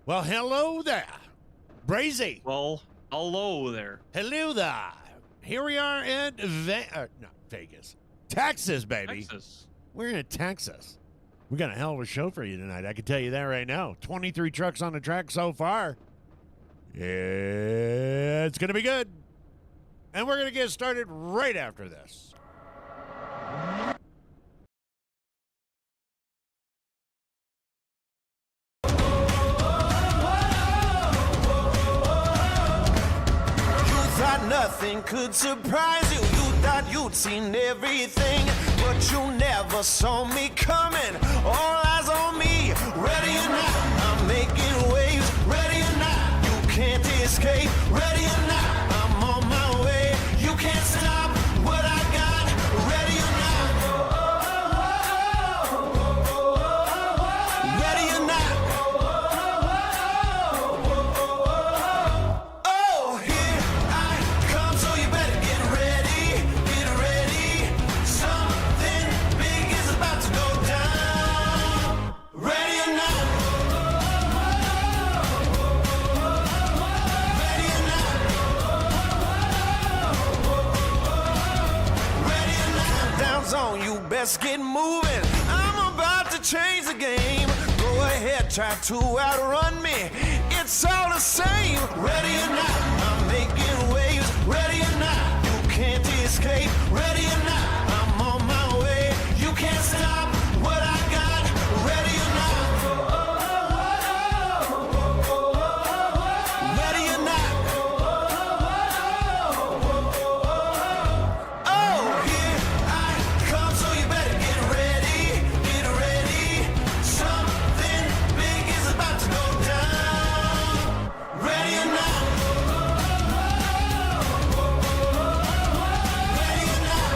Well, hello there, Brazy. Well, hello there. Hello there. Here we are in Vegas, Texas, baby. Texas. We're in Texas. We got a hell of a show for you tonight. I can tell you that right now. 23 trucks on the track so far. It's going to be good. And we're going to get started right after this. Nothing could surprise you. You thought you'd seen everything, but you never saw me coming. All eyes on me, ready or not, I'm making waves. Ready or not, you can't escape. Ready or not, I'm on my way. You can't stop what I got. Ready or not, ready or not. Oh, here I come, so you better get ready, get ready. Something big is about to go down. Ready or not, ready or not, ready or not. Countdown's on, you best get moving. I'm about to change the game. Go ahead, try to outrun me. It's all the same. Ready or not, I'm making waves. Ready or not, you can't escape. Ready or not, I'm on my way. You can't stop what I got. Ready or not, ready or not. Oh, here I come, so you better get ready, get ready. Something big is about to go down. Ready or not, ready or not,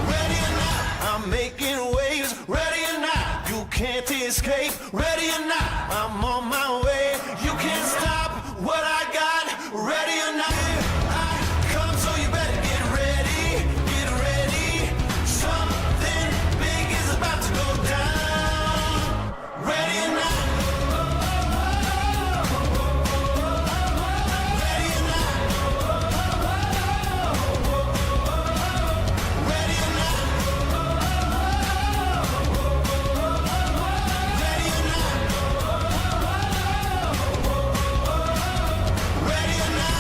ready or not. I'm making waves. Ready or not, you can't escape. Ready or not, I'm on my way. You can't stop what I got. Ready or not, here I come, so you better get ready, get ready. Something big is about to go down. Ready or not, ready or not, ready or not, ready or not, ready or not.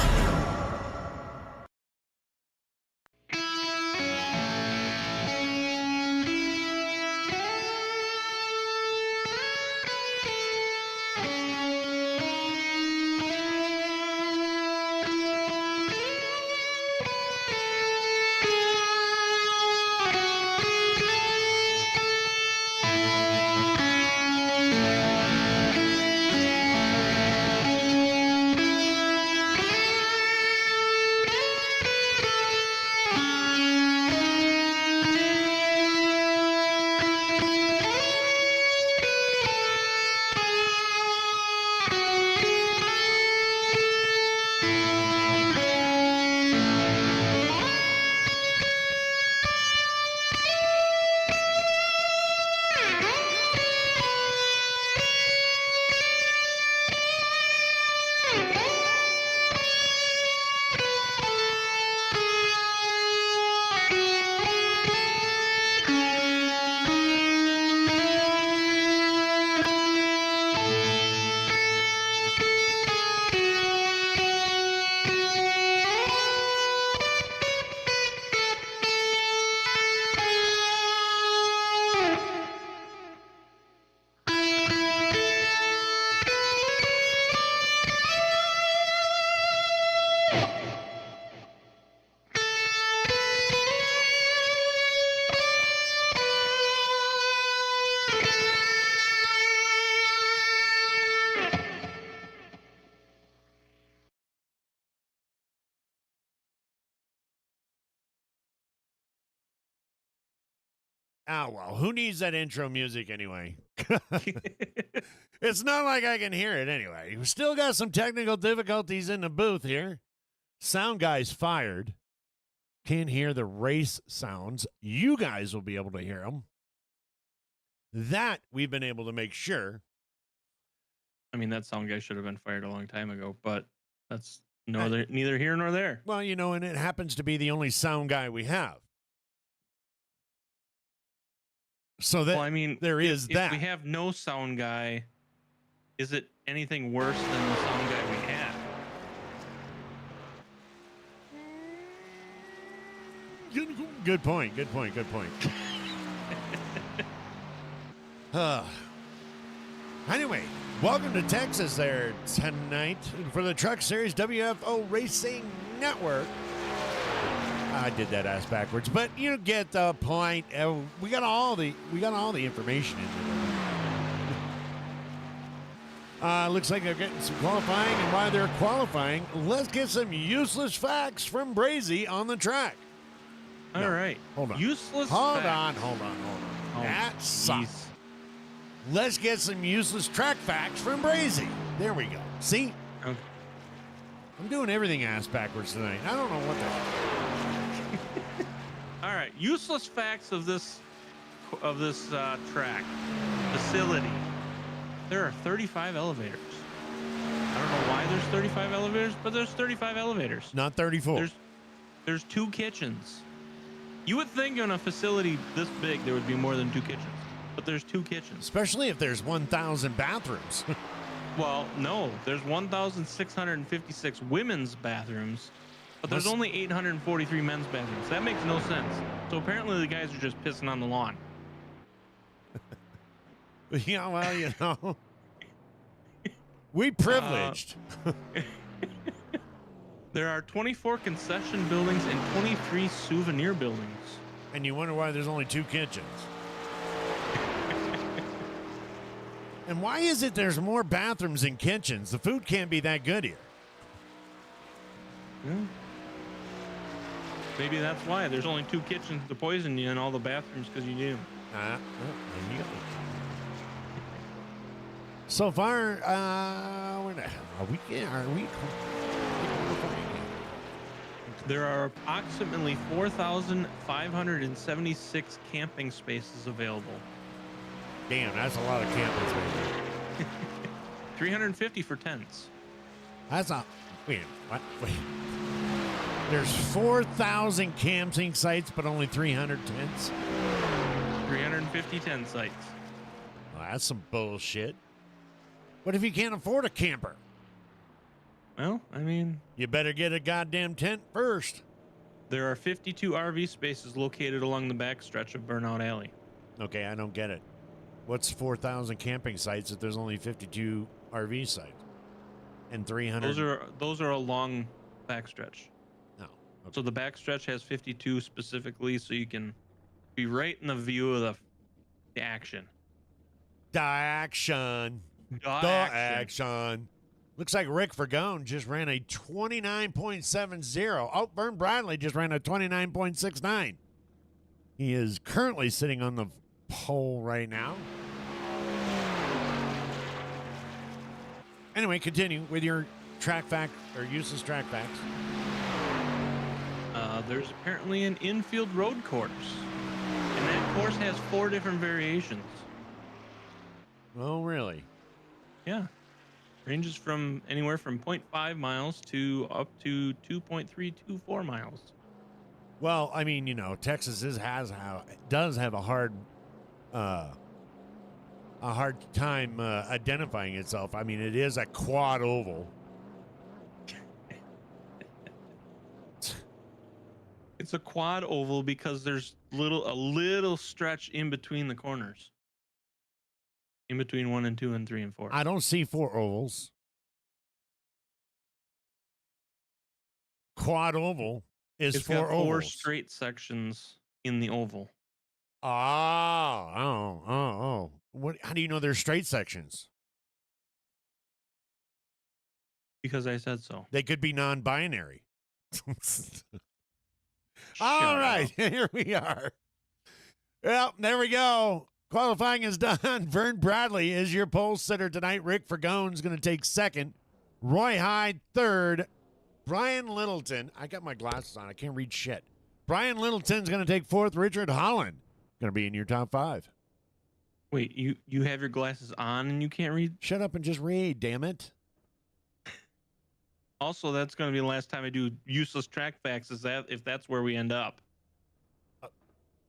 Oh, well, who needs that intro music anyway? It's not like I can hear it anyway. We still got some technical difficulties in the booth here. Sound guy's fired. Can't hear the race sounds. You guys will be able to hear them. That we've been able to make sure. I mean, that sound guy should have been fired a long time ago, but that's neither here nor there. Well, and it happens to be the only sound guy we have. So that, Well, I mean, there is if that. we have no sound guy, is it anything worse than the sound guy we had? Good point. Anyway, welcome to Texas there tonight for the Truck Series WFO Racing Network. I did that ass backwards, but you get the point. We got all the information in there. Looks like they're getting some qualifying, and while they're qualifying, let's get some useless facts from Brazy on the track. All right. Hold on. Useless Hold facts. on. Oh, That sucks. jeez. Let's get some useless track facts from Brazy. There we go. See? Okay. I'm doing everything ass backwards tonight. I don't know what the... All right. Useless facts of this track facility. There are 35 elevators. I don't know why there's 35 elevators, but there's 35 elevators. Not 34. There's 2 kitchens. You would think in a facility this big there would be more than 2 kitchens, but there's 2 kitchens. Especially if there's 1,000 bathrooms. Well, no, there's 1,656 women's bathrooms, but there's only 843 men's bathrooms. That makes no sense. So apparently the guys are just pissing on the lawn. Yeah, well, we privileged. There are 24 concession buildings and 23 souvenir buildings. And you wonder why there's only 2 kitchens. And why is it there's more bathrooms than kitchens? The food can't be that good here. Maybe that's why. There's only 2 kitchens to poison you and all the bathrooms because you need them. There you go. So far, where the hell are we? There are approximately 4,576 camping spaces available. Damn, that's a lot of camping space. 350 for tents. That's a wait. What? Wait. There's 4,000 camping sites, but only 300 tents. 350 tent sites. Well, that's some bullshit. What if you can't afford a camper? Well, I mean, You better get a goddamn tent first. there are 52 RV spaces located along the back stretch of Burnout Alley. Okay, I don't get it. What's 4,000 camping sites if there's only 52 RV sites and 300? Those are a long backstretch. No. Okay. So the backstretch has 52 specifically, so you can be right in the view of the action. Action. Action. Looks like Rick Fergone just ran a 29.70. Oh, Vern Bradley just ran a 29.69. He is currently sitting on the pole right now. Anyway, continue with your track fact or useless track facts. There's apparently an infield road course, and that course has 4 different variations. Oh, really? Yeah. Ranges from anywhere from 0.5 miles to up to 2.324 miles. Well, I mean, Texas does have a hard time identifying itself. I mean, it is a quad oval. It's a quad oval because there's a little stretch in between the corners. In between 1 and 2 and 3 and 4. I don't see 4 ovals. Quad oval is It's 4 got 4 ovals. straight sections in the oval. Oh. What? How do you know there's straight sections? Because I said so. They could be non-binary. Shut All up. right, here we are. Well, there we go. Qualifying is done. Vern Bradley is your pole sitter tonight. Rick Fergone's going to take second. Roy Hyde third. Brian Littleton. I got my glasses on. I can't read shit. Brian Littleton's going to take fourth. Richard Holland going to be in your top 5. Wait, you have your glasses on and you can't read? Shut up and just read, damn it. Also, that's going to be the last time I do useless track facts. If that's where we end up?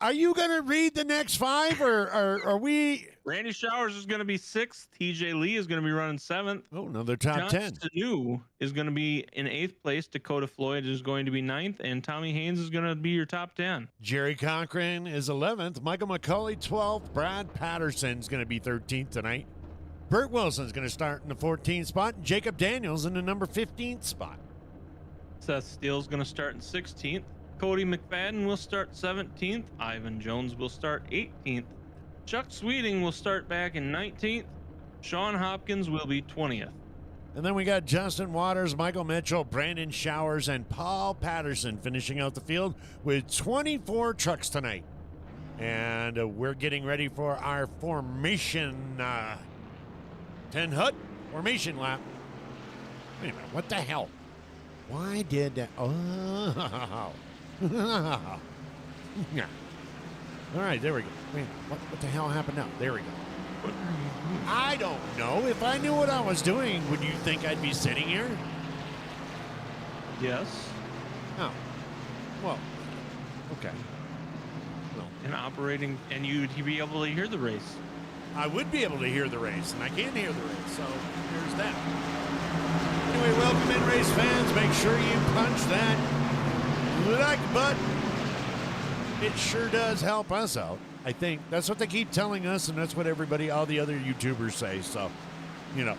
Are you going to read the next 5 or are we? Randy Showers is going to be 6th. TJ Lee is going to be running 7th. Oh, no, they're top John 10. Sanu is going to be in 8th place. Dakota Floyd is going to be 9th. And Tommy Haynes is going to be your top 10. Jerry Cochran is 11th. Michael McCauley, 12th. Brad Patterson's going to be 13th tonight. Burt Wilson's going to start in the 14th spot. And Jacob Daniels in the number 15th spot. Seth Steele's going to start in 16th. Cody McFadden will start 17th. Ivan Jones will start 18th. Chuck Sweeting will start back in 19th. Sean Hopkins will be 20th. And then we got Justin Waters, Michael Mitchell, Brandon Showers, and Paul Patterson finishing out the field with 24 trucks tonight. And we're getting ready for our formation 10 hut formation lap. Wait a minute, what the hell? Why did that? Oh. Yeah. All right, there we go. Wait, what the hell happened now? There we go. I don't know. If I knew what I was doing, would you think I'd be sitting here? Yes. Oh. Well, okay. Well, And operating, and you'd be able to hear the race. I would be able to hear the race, and I can hear the race, so here's that. Anyway, welcome in, race fans. Make sure you punch that like button. It sure does help us out. I think that's what they keep telling us, and that's what all the other YouTubers say. So, you know,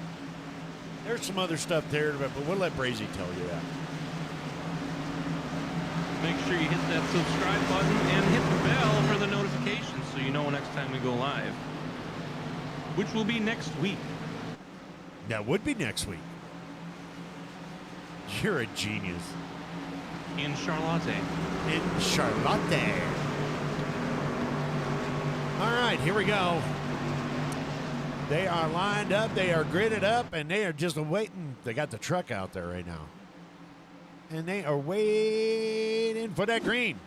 there's some other stuff there, but we'll let Brazy tell you that. Make sure you hit that subscribe button and hit the bell for the notifications so you know next time we go live, which will be next week. That would be next week. You're a genius. In Charlotte. In Charlotte. All right, here we go. They are lined up, they are gridded up, and they are just waiting. They got the truck out there right now. And they are waiting for that green,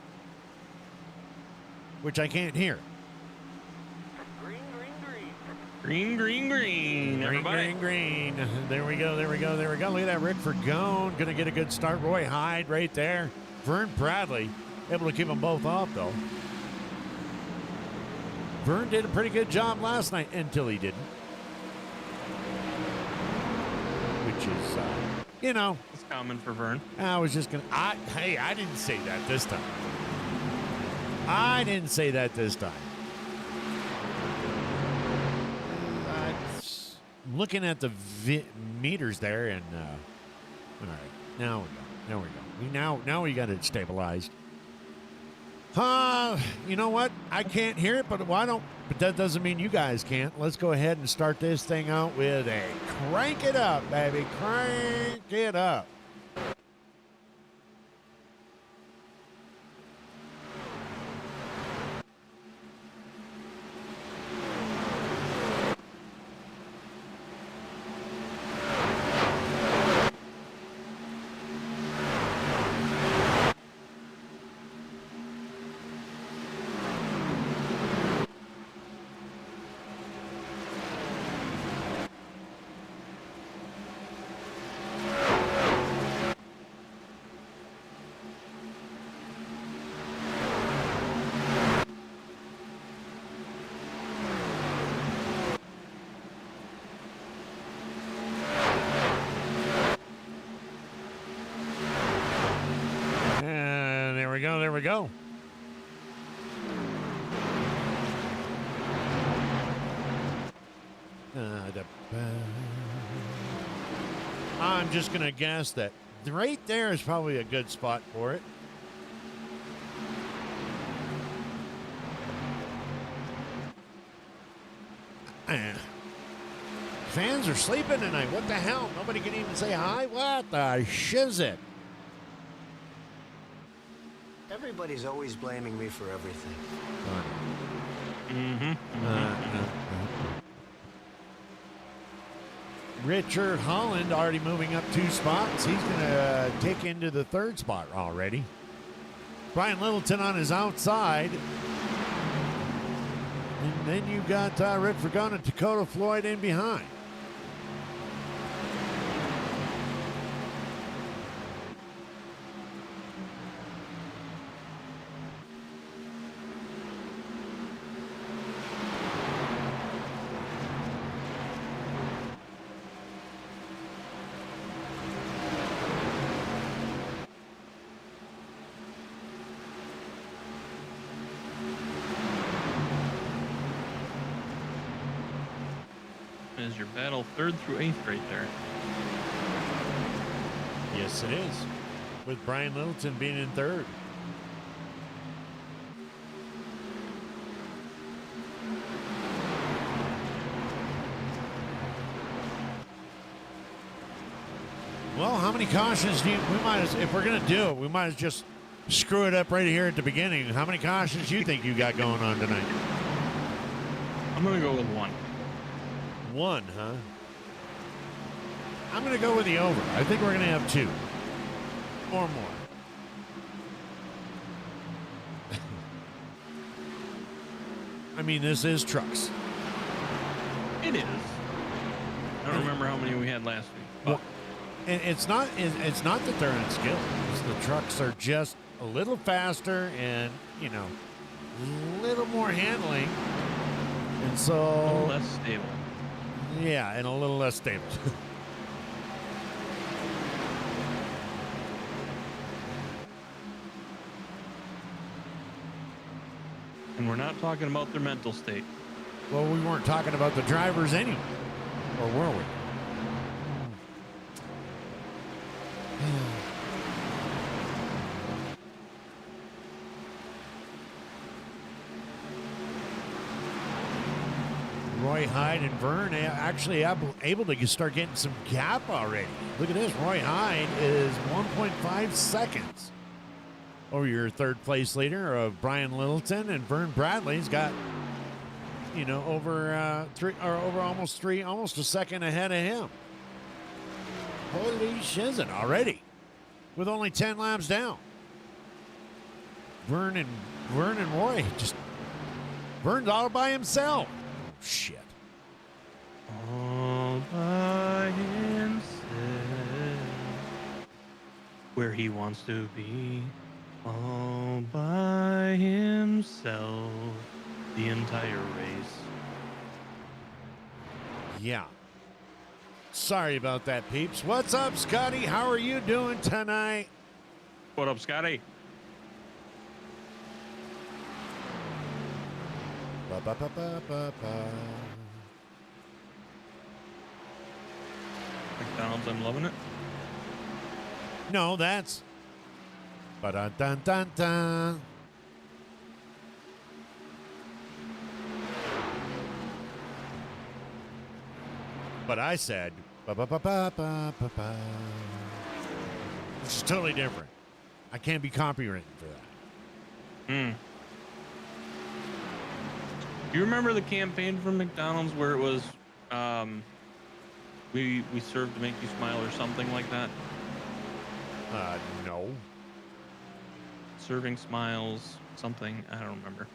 which I can't hear. Green, green, green. Everybody. Green, green, green. There we go, there we go, there we go. Look at that, Rick Fergone. Going to get a good start. Roy Hyde right there. Vern Bradley able to keep them both off, though. Vern did a pretty good job last night until he didn't. Which is, you know. It's common for Vern. I was just going to, hey, I didn't say that this time. I didn't say that this time. Looking at the meters there, and all right, now we go. Now we got it stabilized. You know what? I can't hear it, but why don't? But that doesn't mean you guys can't. Let's go ahead and start this thing out with a crank it up, baby, crank it up. There we go. I'm just going to guess that right there is probably a good spot for it. Fans are sleeping tonight. What the hell? Nobody can even say hi? What the shiz it? Everybody's always blaming me for everything. Richard Holland already moving up 2 spots. He's going to take into the 3rd spot already. Brian Littleton on his outside. And then you got Rick Vergona and Dakota Floyd in behind. Is your battle 3rd through 8th right there. Yes, it is. With Brian Littleton being in 3rd. Well, how many cautions do you, we might as, if we're going to do it, we might as just screw it up right here at the beginning. How many cautions do you think you got going on tonight? I'm going to go with 1. 1, huh? I'm going to go with the over. I think we're going to have 2 or more. I mean, this is trucks. It is. I don't remember how many we had last week. Well, and it's not that they're unskilled. It's the trucks are just a little faster and, you know, a little more handling. And so... A little less stable. Yeah, and a little less stable. And we're not talking about their mental state. Well, we weren't talking about the drivers anyway. Or were we? Roy Hyde and Vern actually able to start getting some gap already. Look at this. Roy Hyde is 1.5 seconds over your 3rd place leader of Brian Littleton, and Vern Bradley's got, you know, over almost a second ahead of him. Holy shizzin' already, with only 10 laps down. Vern and Roy just Vern's all by himself. Shit. All by himself, where he wants to be, all by himself, the entire race. Yeah. Sorry about that, peeps. What's up, Scotty? How are you doing tonight? What up, Scotty? Ba, ba, ba, ba, ba, ba. McDonald's, I'm loving it. No, that's. Ba dun dun dun dun. But I said, ba ba ba ba ba ba ba. Which is totally different. I can't be copywritten for that. Hmm. Do you remember the campaign from McDonald's where it was, we serve to make you smile or something like that? No. Serving smiles, something, I don't remember.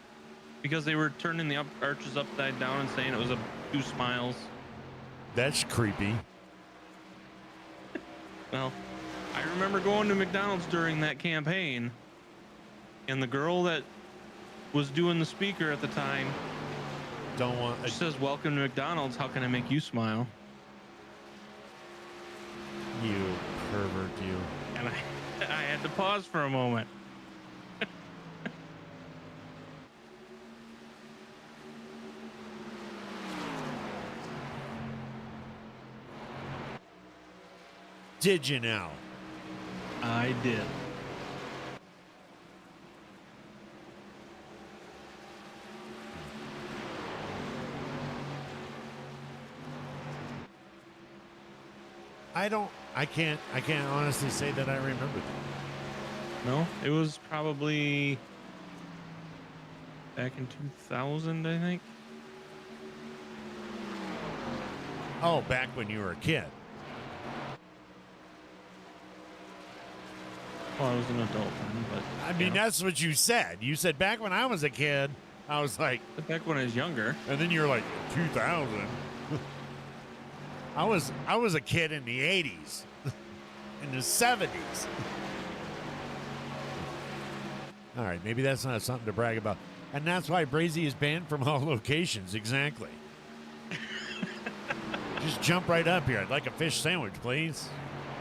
Because they were turning the arches upside down and saying it was a 2 smiles. That's creepy. Well, I remember going to McDonald's during that campaign, and the girl that was doing the speaker at the time she says, "Welcome to McDonald's. How can I make you smile?" You pervert, you. And I had to pause for a moment. Did you now? I did. I can't honestly say that I remember that. No, it was probably back in 2000, I think. Oh, back when you were a kid. Well, I was an adult then, but I mean, yeah. that's what you said. You said back when I was a kid. I was like, Back when I was younger. and then you're like, 2000. I was a kid in the 80s, in the 70s. All right, maybe that's not something to brag about. And that's why Brazy is banned from all locations. Exactly. Just jump right up here. I'd like a fish sandwich, please.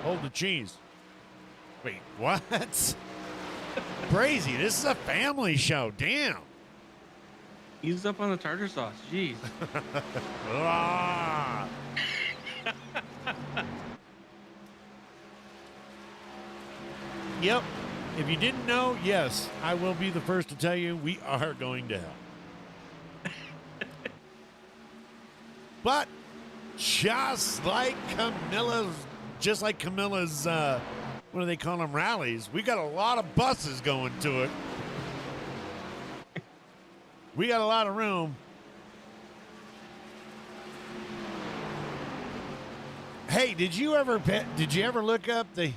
Hold the cheese. Wait, what? Brazy, this is a family show. Damn. Ease up on the tartar sauce. Jeez. Ah. Yep. If you didn't know, yes, I will be the first to tell you we are going to hell. But just like Camilla's, what do they call them, rallies, we got a lot of buses going to it. We got a lot of room. Hey, did you ever look up the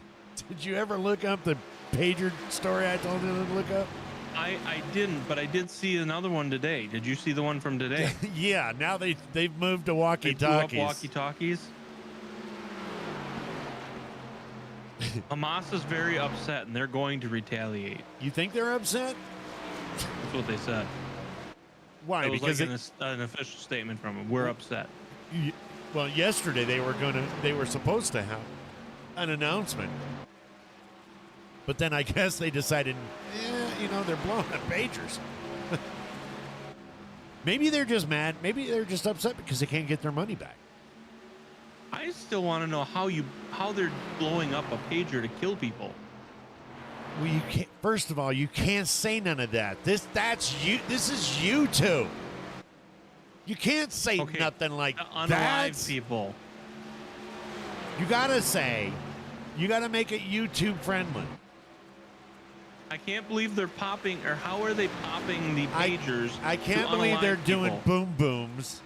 pager story I told you to look up? I didn't, but I did see another one today. Did you see the one from today? Yeah, now they've moved to walkie-talkies. They blew up walkie-talkies. Hamas is very upset, and they're going to retaliate. You think they're upset? That's what they said. Why? It was Because like an official statement from them. We're upset. well, yesterday they were supposed to have an announcement, but then I guess they decided, they're blowing up pagers. Maybe they're just mad. Maybe they're just upset because they can't get their money back. I still want to know how they're blowing up a pager to kill people. Well, you can't. First of all, you can't say none of that. This is YouTube. You can't say nothing like that. Unalive people. You gotta make it YouTube friendly. I can't believe they're popping, or how are they popping the pagers? I can't believe they're doing boom booms.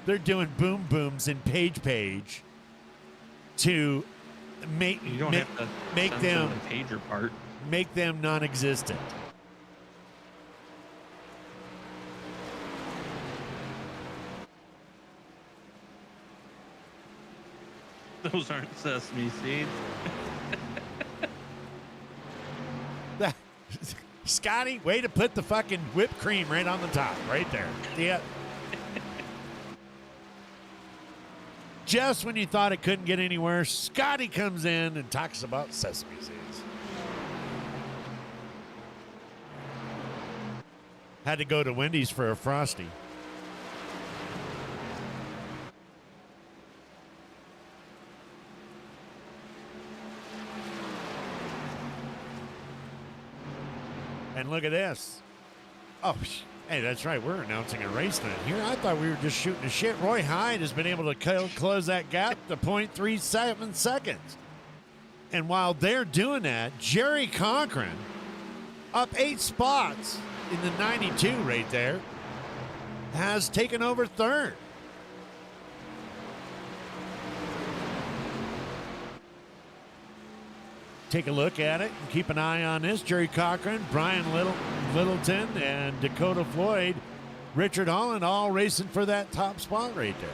They're doing boom booms in page to make You don't have to make censor them the pager part. make them non-existent. Those aren't sesame seeds. Scotty, way to put the fucking whipped cream right on the top, right there. Yeah. Just when you thought it couldn't get any worse, Scotty comes in and talks about sesame seeds. Had to go to Wendy's for a Frosty. And look at this. Oh, hey, that's right. We're announcing a race tonight here. I thought we were just shooting the shit. Roy Hyde has been able to close that gap to 0.37 seconds. And while they're doing that, Jerry Cochran, up 8 spots in the 92 right there, has taken over third. Take a look at it and keep an eye on this. Jerry Cochran, Brian Littleton, and Dakota Floyd, Richard Holland, all racing for that top spot right there.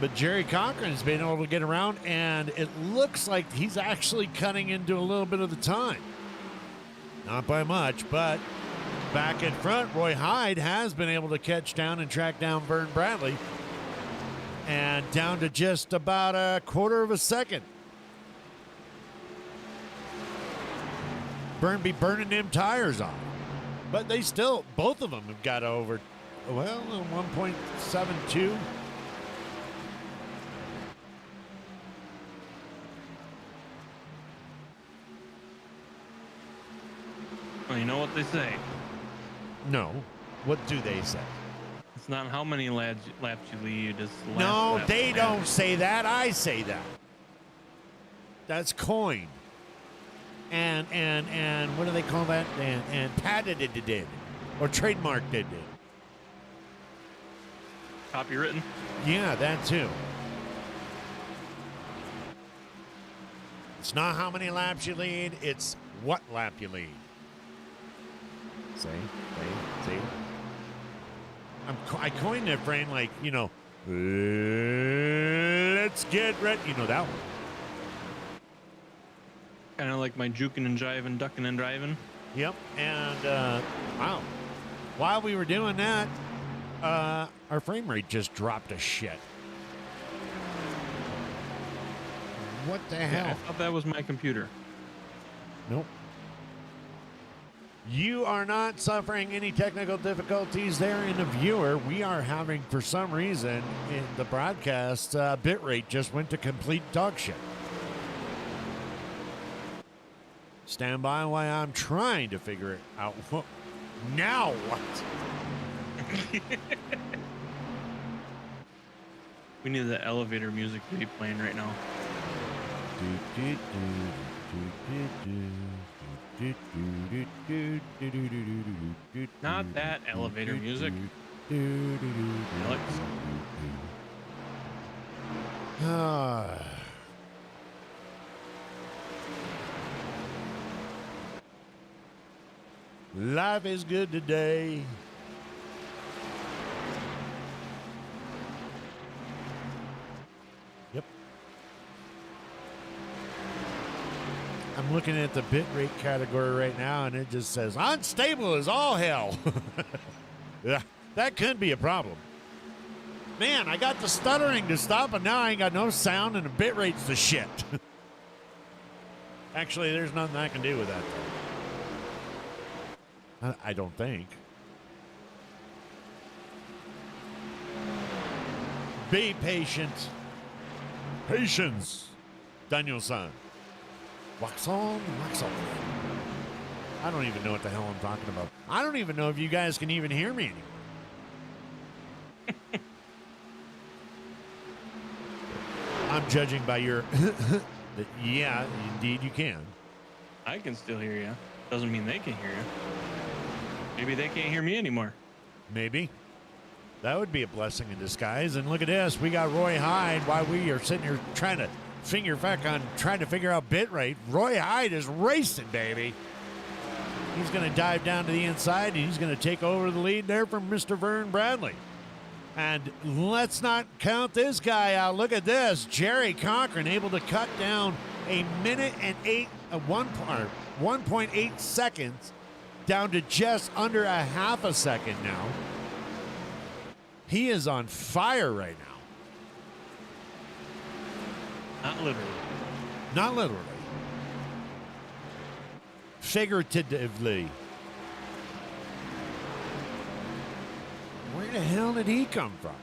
But Jerry Cochran's been able to get around, and it looks like he's actually cutting into a little bit of the time. Not by much, but back in front, Roy Hyde has been able to catch down and track down Vern Bradley, and down to just about a quarter of a second. Vern be burning them tires off. But they still, both of them have got over, 1.72. Well, you know what they say. No. What do they say? It's not how many laps you lead. It's the last No, lap they that don't matters. say that. I say that. That's coined. And what do they call that? And patented it or trademarked it. Copywritten. Yeah, that too. It's not how many laps you lead, it's what lap you lead. See. I coined that frame like, let's get ready. You know that one. Kind of like my juking and jiving, ducking and driving. Yep. And wow, while we were doing that, our frame rate just dropped to shit. What the hell? I thought that was my computer. Nope. You are not suffering any technical difficulties there in the viewer. We are having, for some reason, in the broadcast, bitrate just went to complete dog shit. Stand by while I'm trying to figure it out. Now what? We need the elevator music to be playing right now. Not that elevator music. Alex. Life is good today. Yep. I'm looking at the bitrate category right now, and it just says unstable as all hell. Yeah, that could be a problem. Man, I got the stuttering to stop, and now I ain't got no sound, and the bitrate's the shit. Actually, there's nothing I can do with that, though. I don't think. Be patient. Patience, Daniel-san. Wax on, wax off. I don't even know what the hell I'm talking about. I don't even know if you guys can even hear me anymore. I'm judging by your... Yeah, indeed you can. I can still hear you. Doesn't mean they can hear you. Maybe they can't hear me anymore. Maybe. That would be a blessing in disguise. And look at this. We got Roy Hyde while we are sitting here trying to trying to figure out bitrate. Roy Hyde is racing, baby. He's going to dive down to the inside, and he's going to take over the lead there from Mr. Vern Bradley. And let's not count this guy out. Look at this. Jerry Cochran able to cut down a minute and 1.8 seconds down to just under a half a second now. He is on fire right now. Not literally. Not literally. Figuratively. Where the hell did he come from?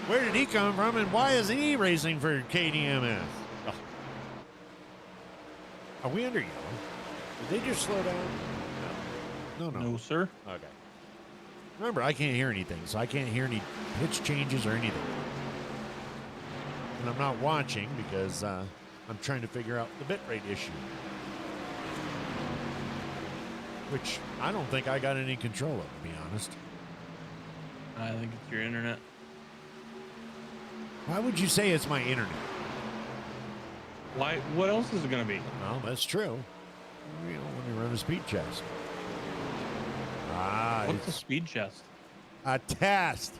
Where did he come from, and why is he racing for KDMS? Oh. Are we under yellow? Did they just slow down? No. No, sir. Okay. Remember, I can't hear anything, so I can't hear any pitch changes or anything. And I'm not watching because I'm trying to figure out the bitrate issue. Which I don't think I got any control of, to be honest. I think it's your internet. Why would you say it's my internet? Why? What else is it going to be? Well, that's true. You know, let me run a speed test. What's a speed chest? A test.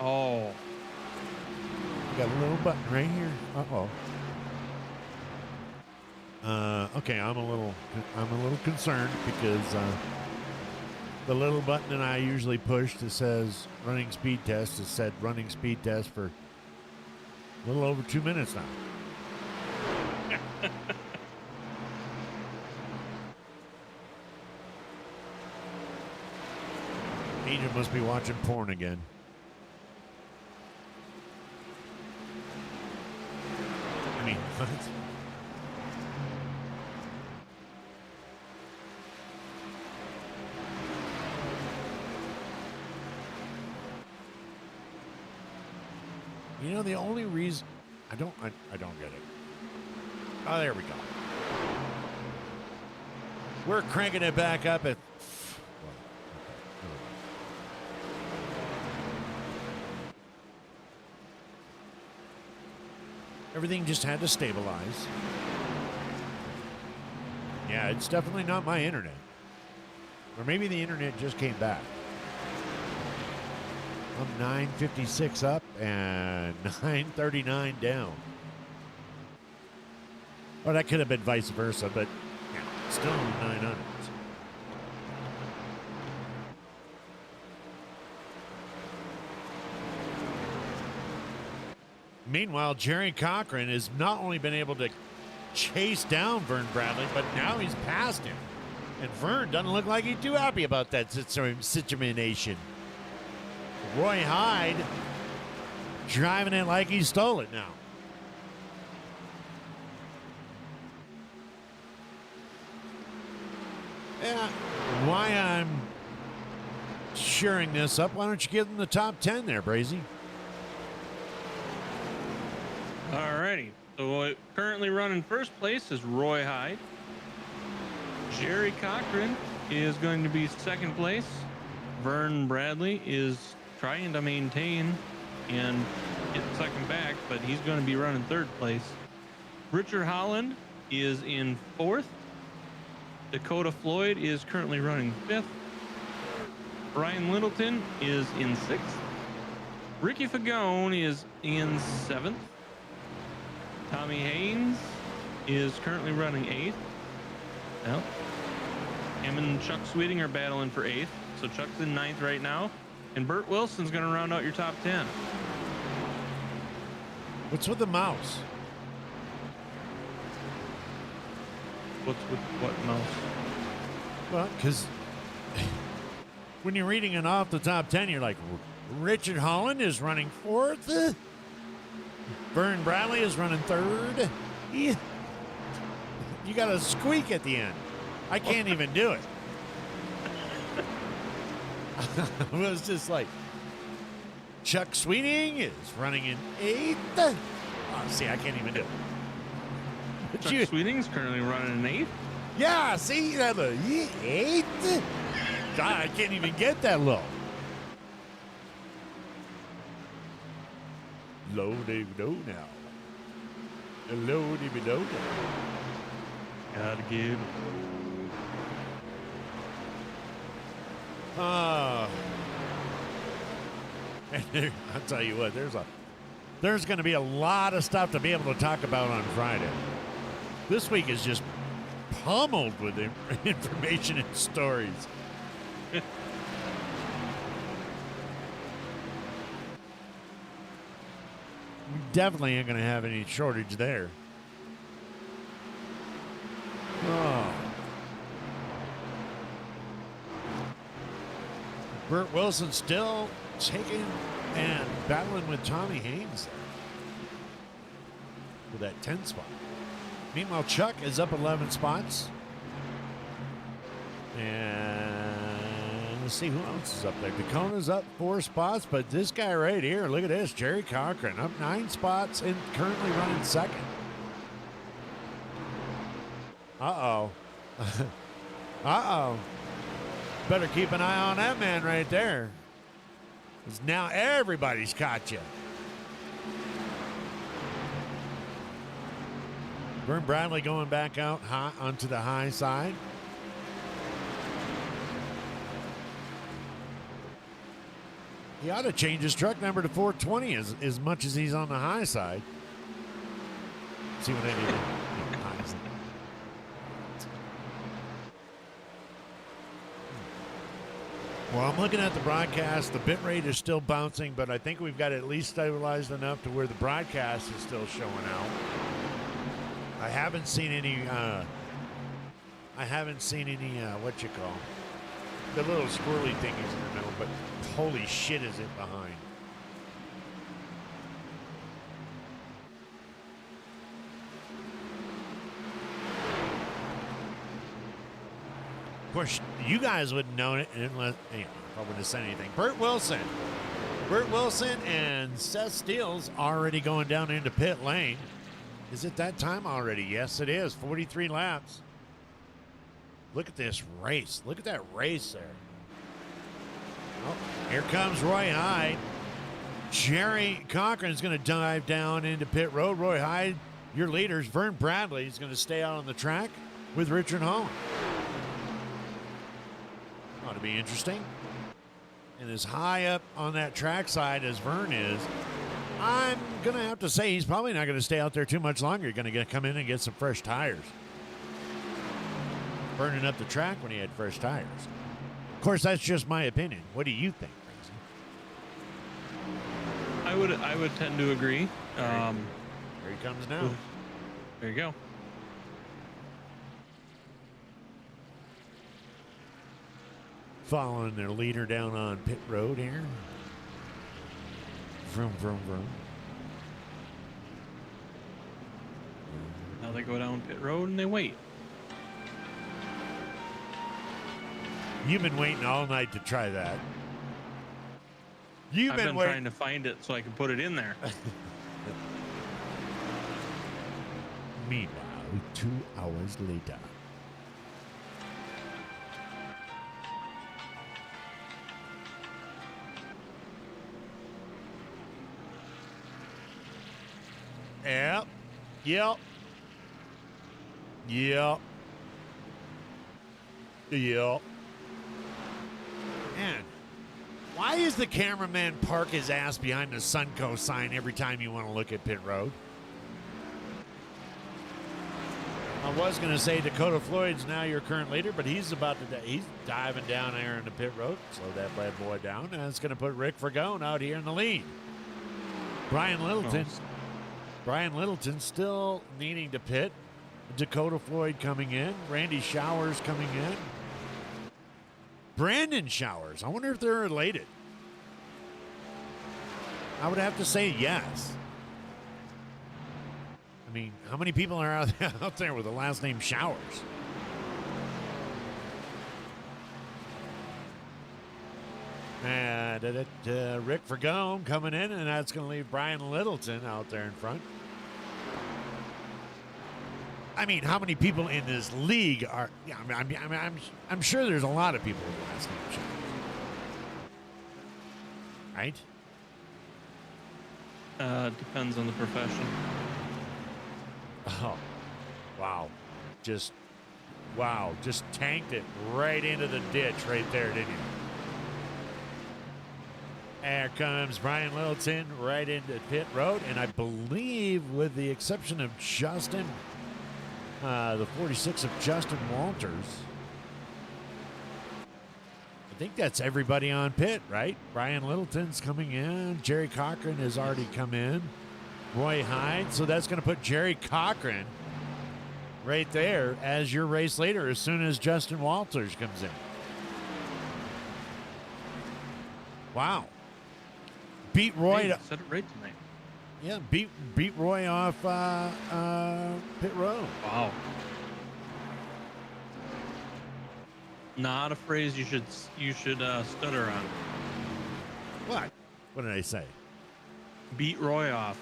Oh. Got a little button right here. Okay, I'm a little concerned because the little button that I usually push that says running speed test has said running speed test for a little over 2 minutes now. Agent must be watching porn again. I mean, what? You know, the only reason I don't get it. Oh, there we go. We're cranking it back up at. Everything just had to stabilize. Yeah, it's definitely not my internet. Or maybe the internet just came back. I'm 956 up and 939 down. Or that could have been vice versa, but yeah, still 900s. Meanwhile, Jerry Cochran has not only been able to chase down Vern Bradley, but now he's passed him. And Vern doesn't look like he's too happy about that situation. Roy Hyde driving it like he stole it now. Yeah, why I'm sharing this up, why don't you give them the top 10 there, Brazy? Alrighty. So currently running first place is Roy Hyde. Jerry Cochran is going to be second place. Vern Bradley is trying to maintain and get second back, but he's going to be running third place. Richard Holland is in fourth. Dakota Floyd is currently running fifth. Brian Littleton is in sixth. Ricky Fagone is in seventh. Tommy Haynes is currently running eighth. Well, him and Chuck Sweeting are battling for eighth. So Chuck's in ninth right now. And Burt Wilson's going to round out your top 10. What's with the mouse? What's with what mouse? Well, because when you're reading it off the top 10, you're like, Richard Holland is running fourth. Vern Bradley is running third. You got a squeak at the end. I can't even do it. It was just like, Chuck Sweeting is running in eighth. Oh, see, I can't even do it. But Chuck Sweeting's currently running in eighth. Yeah, see, that eighth. God, I can't even get that low. Low do now. Low do. Gotta give. I'll tell you what, there's going to be a lot of stuff to be able to talk about on Friday. This week is just pummeled with information and stories. We definitely ain't going to have any shortage there. Oh. Burt Wilson still taking and battling with Tommy Haynes there with that 10 spot. Meanwhile, Chuck is up 11 spots. And let's see who else is up there. Dakota's up 4 spots, but this guy right here, look at this, Jerry Cochran, up 9 spots and currently running second. Uh-oh. Uh-oh. Better keep an eye on that man right there. Because now everybody's caught you. Vern Bradley going back out high onto the high side. He ought to change his truck number to 420 as much as he's on the high side. See what I did? High side. Well, I'm looking at the broadcast. The bit rate is still bouncing, but I think we've got it at least stabilized enough to where the broadcast is still showing out. I haven't seen any, what you call, the little squirrely thingies in the middle, but holy shit is it behind. Of course, you guys wouldn't know it unless, if I wouldn't have said anything. Burt Wilson and Seth Steele's already going down into pit lane. Is it that time already? Yes, it is. 43 laps. Look at this race. Look at that race there. Oh, here comes Roy Hyde. Jerry Cochran's going to dive down into pit road. Roy Hyde, your leaders. Vern Bradley is going to stay out on the track. with Richard Holland. Ought to be interesting. And as high up on that track side as Vern is, I'm going to have to say he's probably not going to stay out there too much longer. You're going to come in and get some fresh tires. Burning up the track when he had fresh tires. Of course, that's just my opinion. What do you think, Crazy? I would tend to agree. Here he comes now. There you go. Following their leader down on pit road here. Vroom, vroom, vroom. Now they go down pit road and they wait. You've been waiting all night to try that. You've I've been been waiting. trying to find it so I can put it in there. Meanwhile, 2 hours later. Yep. Yep. Yep. Yep. Man, why is the cameraman park his ass behind the Sunco sign every time you want to look at pit road? I was going to say Dakota Floyd's now your current leader, but he's about to he's diving down there in the pit road. Slow that bad boy down, and it's going to put Rick Fergone out here in the lead. Brian Littleton still needing to pit. Dakota Floyd coming in. Randy Showers coming in. Brandon Showers. I wonder if they're related. I would have to say yes. I mean, how many people are out there with the last name Showers? And Rick Fergone coming in, and that's going to leave Brian Littleton out there in front. I mean, how many people in this league are? Yeah, I'm sure there's a lot of people with the last name Showers, right? Depends on the profession. Oh, wow. Just tanked it right into the ditch right there, didn't you? There comes Brian Littleton right into pit road, and I believe with the exception of Justin, the 46 of Justin Walters, I think that's everybody on pit, right? Brian Littleton's coming in. Jerry Cochran has already come in. Roy Hyde. So that's going to put Jerry Cochran right there as your race leader as soon as Justin Walters comes in. Wow. Beat Roy. Hey, said it right tonight. Yeah, beat Roy off pit road. Wow. Not a phrase you should stutter on. What? What did I say? Beat Roy off.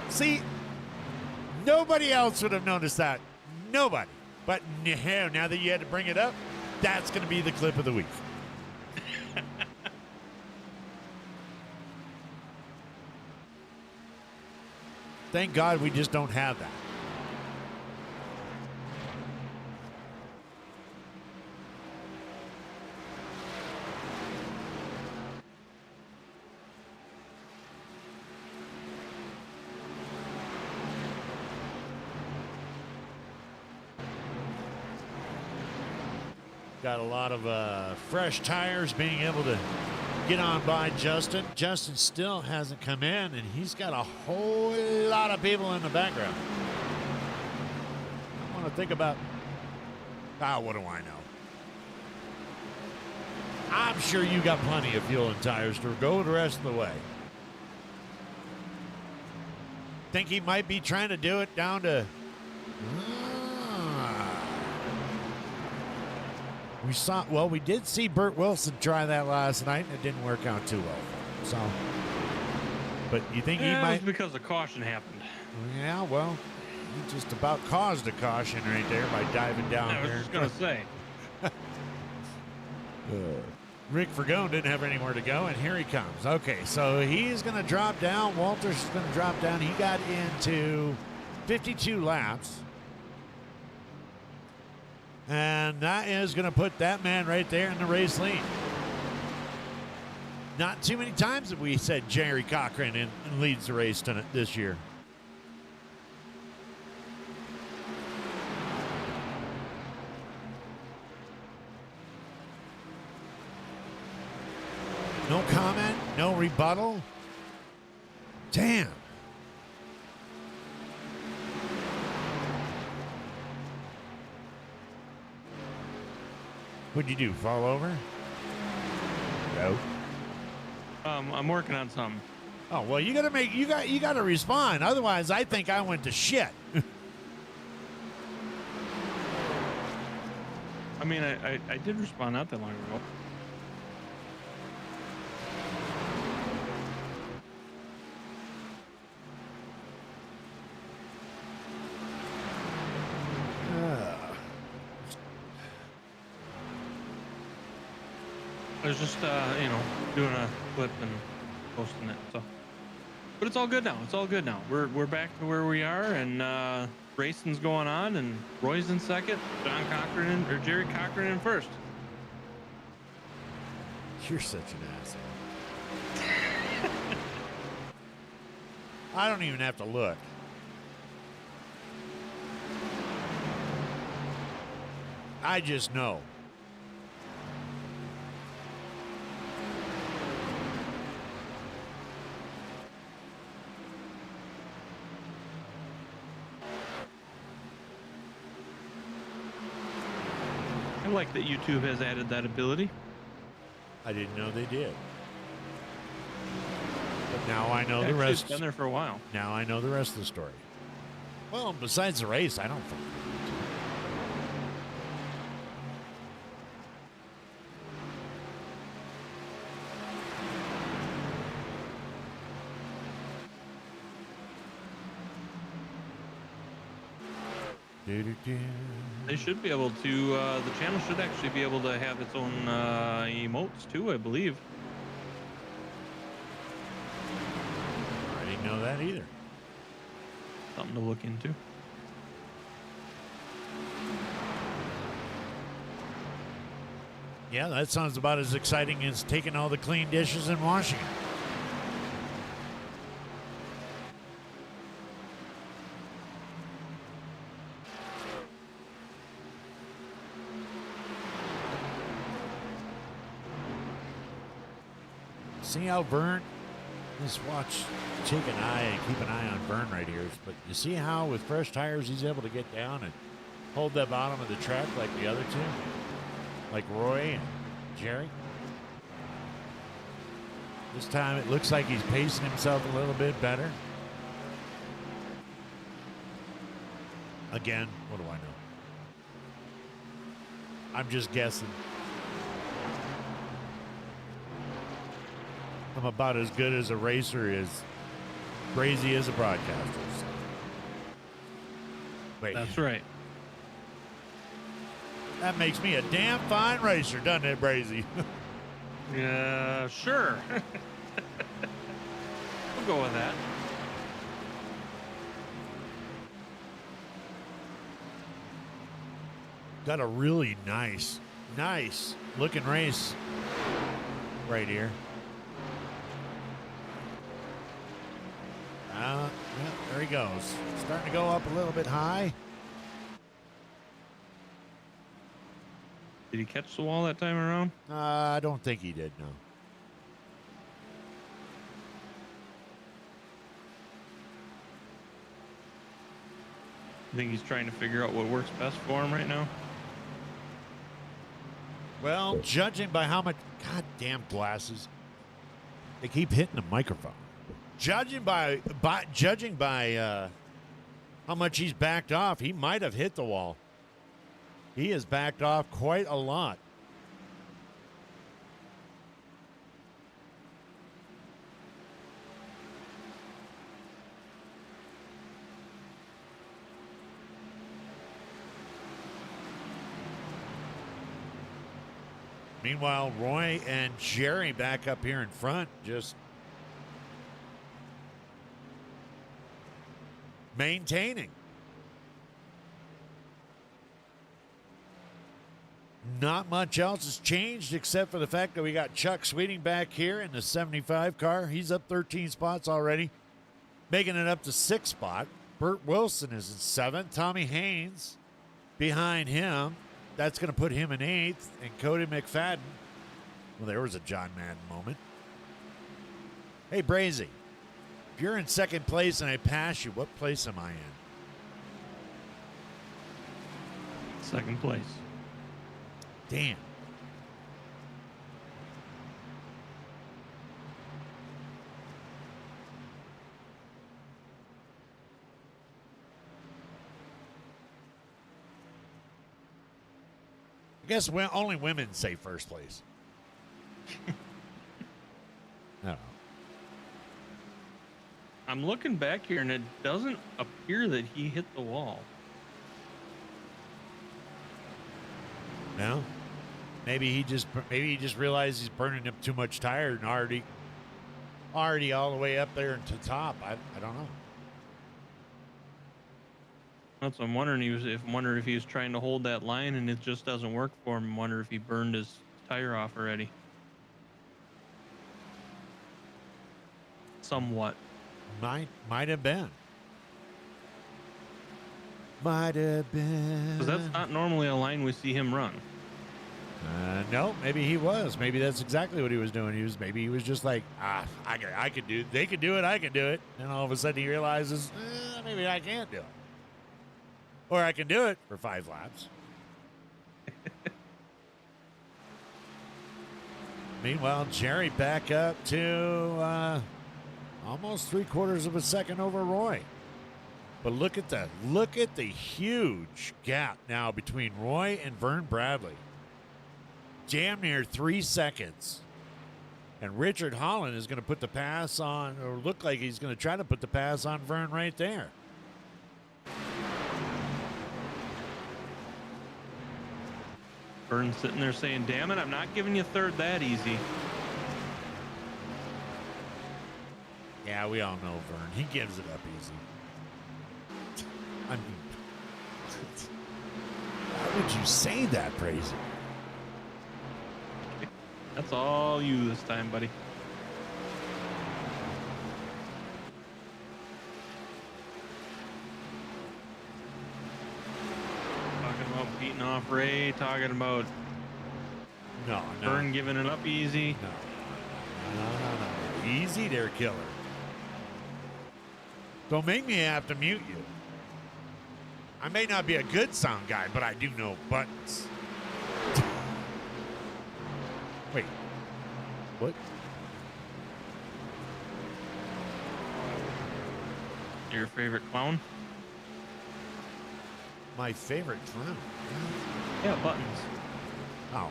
See, nobody else would have noticed that. Nobody. But now that you had to bring it up, that's going to be the clip of the week. Thank God we just don't have that. Got a lot of fresh tires being able to get on by Justin. Justin still hasn't come in, and he's got a whole lot of people in the background. I want to think about, what do I know? I'm sure you got plenty of fuel and tires to go the rest of the way. Think he might be trying to do it down to... we did see Burt Wilson try that last night, and it didn't work out too well for him. So, but you think he might? It was because the caution happened. Yeah, well, he just about caused a caution right there by diving down I was there. just gonna say. Rick Fergone didn't have anywhere to go, and here he comes. Okay, so he's going to drop down. Walters is going to drop down. He got into 52 laps. And that is going to put that man right there in the race lead. Not too many times have we said Jerry Cochran and leads the race this year. No comment, no rebuttal. Damn. What'd you do? Fall over? No. I'm working on something. Oh well, you gotta respond. Otherwise, I think I went to shit. I mean, I did respond not that long ago. I was just, doing a clip and posting it. So, but it's all good now. It's all good now. We're back to where we are, and racing's going on, and Roy's in second, Jerry Cochran in first. You're such an asshole. I don't even have to look. I just know. I like that YouTube has added that ability. I didn't know they did. But now I know the Actually, rest. it's been there for a while. Now I know the rest of the story. Well, besides the race, I don't think. They should be able to, the channel should actually be able to have its own emotes too, I believe. I didn't know that either. Something to look into. Yeah, that sounds about as exciting as taking all the clean dishes and washing them. See how Vern, just watch, take an eye and keep an eye on Vern right here. But you see how with fresh tires he's able to get down and hold the bottom of the track like the other two? Like Roy and Jerry? This time it looks like he's pacing himself a little bit better. Again, what do I know? I'm just guessing. I'm about as good as a racer as crazy as a broadcaster. So. Wait. That's right. That makes me a damn fine racer, doesn't it, Brazy? Yeah, sure. We'll go with that. Got a really nice looking race right here. Yeah, there he goes. Starting to go up a little bit high. Did he catch the wall that time around? I don't think he did, no. I think he's trying to figure out what works best for him right now. Well, judging by how much goddamn glasses, they keep hitting the microphone. Judging by how much he's backed off, he might have hit the wall. He has backed off quite a lot. Meanwhile, Roy and Jerry back up here in front, just maintaining. not much else has changed except for the fact that we got Chuck Sweeting back here in the 75 car. He's up 13 spots already, making it up to 6th spot. Burt Wilson is in 7th. Tommy Haynes behind him. That's going to put him in 8th. And Cody McFadden. Well, there was a John Madden moment. Hey, Brazy, if you're in 2nd place and I pass you, what place am I in? 2nd place. Damn. I guess only women say 1st place. I don't know. I'm looking back here, and it doesn't appear that he hit the wall. No? Maybe he just realized he's burning up too much tire and already all the way up there to top. I don't know. That's what I'm wondering. If he was trying to hold that line and it just doesn't work for him. I wonder if he burned his tire off already. Somewhat. Might have been. Might have been. Because that's not normally a line we see him run. No, maybe he was. Maybe that's exactly what he was doing. Maybe he was just like, I could do. They could do it. I could do it. And all of a sudden he realizes, maybe I can't do it, or I can do it for 5 laps. Meanwhile, Jerry back up to almost 3/4 of a second over Roy. But look at the huge gap now between Roy and Vern Bradley. Damn near 3 seconds. And Richard Holland is going to put the pass on, or look like he's going to try to put the pass on Vern right there. Vern's sitting there saying, damn it, I'm not giving you 3rd that easy. Yeah, we all know Vern. He gives it up easy. I mean, why would you say that, Brazy? That's all you this time, buddy. Talking about beating off Ray, talking about No. Vern giving it up easy. No. Easy there, killer. Don't make me have to mute you. I may not be a good sound guy, but I do know buttons. Wait. What? Your favorite clown? My favorite clown? Yeah, Buttons. Oh.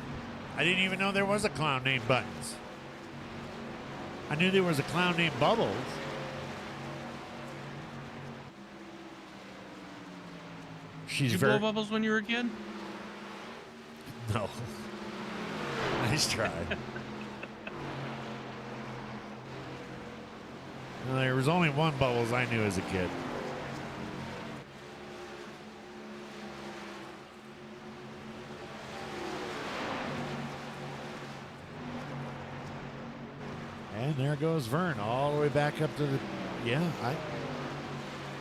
I didn't even know there was a clown named Buttons. I knew there was a clown named Bubbles. She's Did you blow bubbles when you were a kid? No. Nice try. Well, there was only one Bubbles I knew as a kid. And there goes Vern all the way back up to the... Yeah,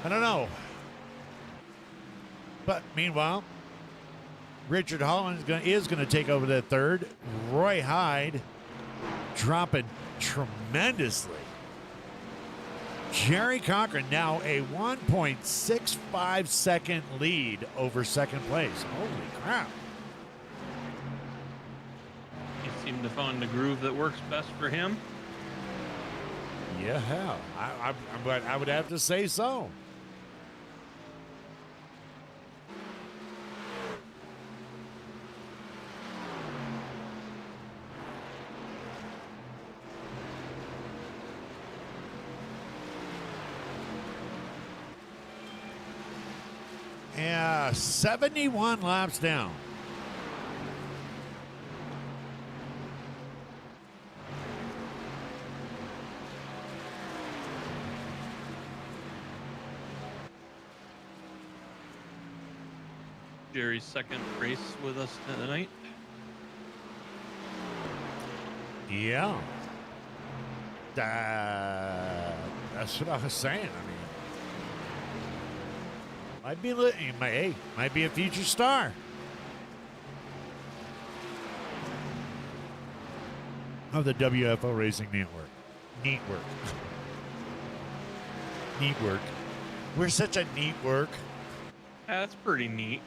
I don't know. But meanwhile, Richard Holland is going to take over that 3rd. Roy Hyde dropping tremendously. Jerry Cochran now a 1.65 second lead over 2nd place. Holy crap. He seemed to find the groove that works best for him. Yeah, hell. I would have to say so. Yeah, 71 laps down. Jerry's 2nd race with us tonight. Yeah. That's what I was saying. I mean, might be a future star. Of the WFO Racing Network. Neat work. Neat work. We're such a neat work. That's pretty neat.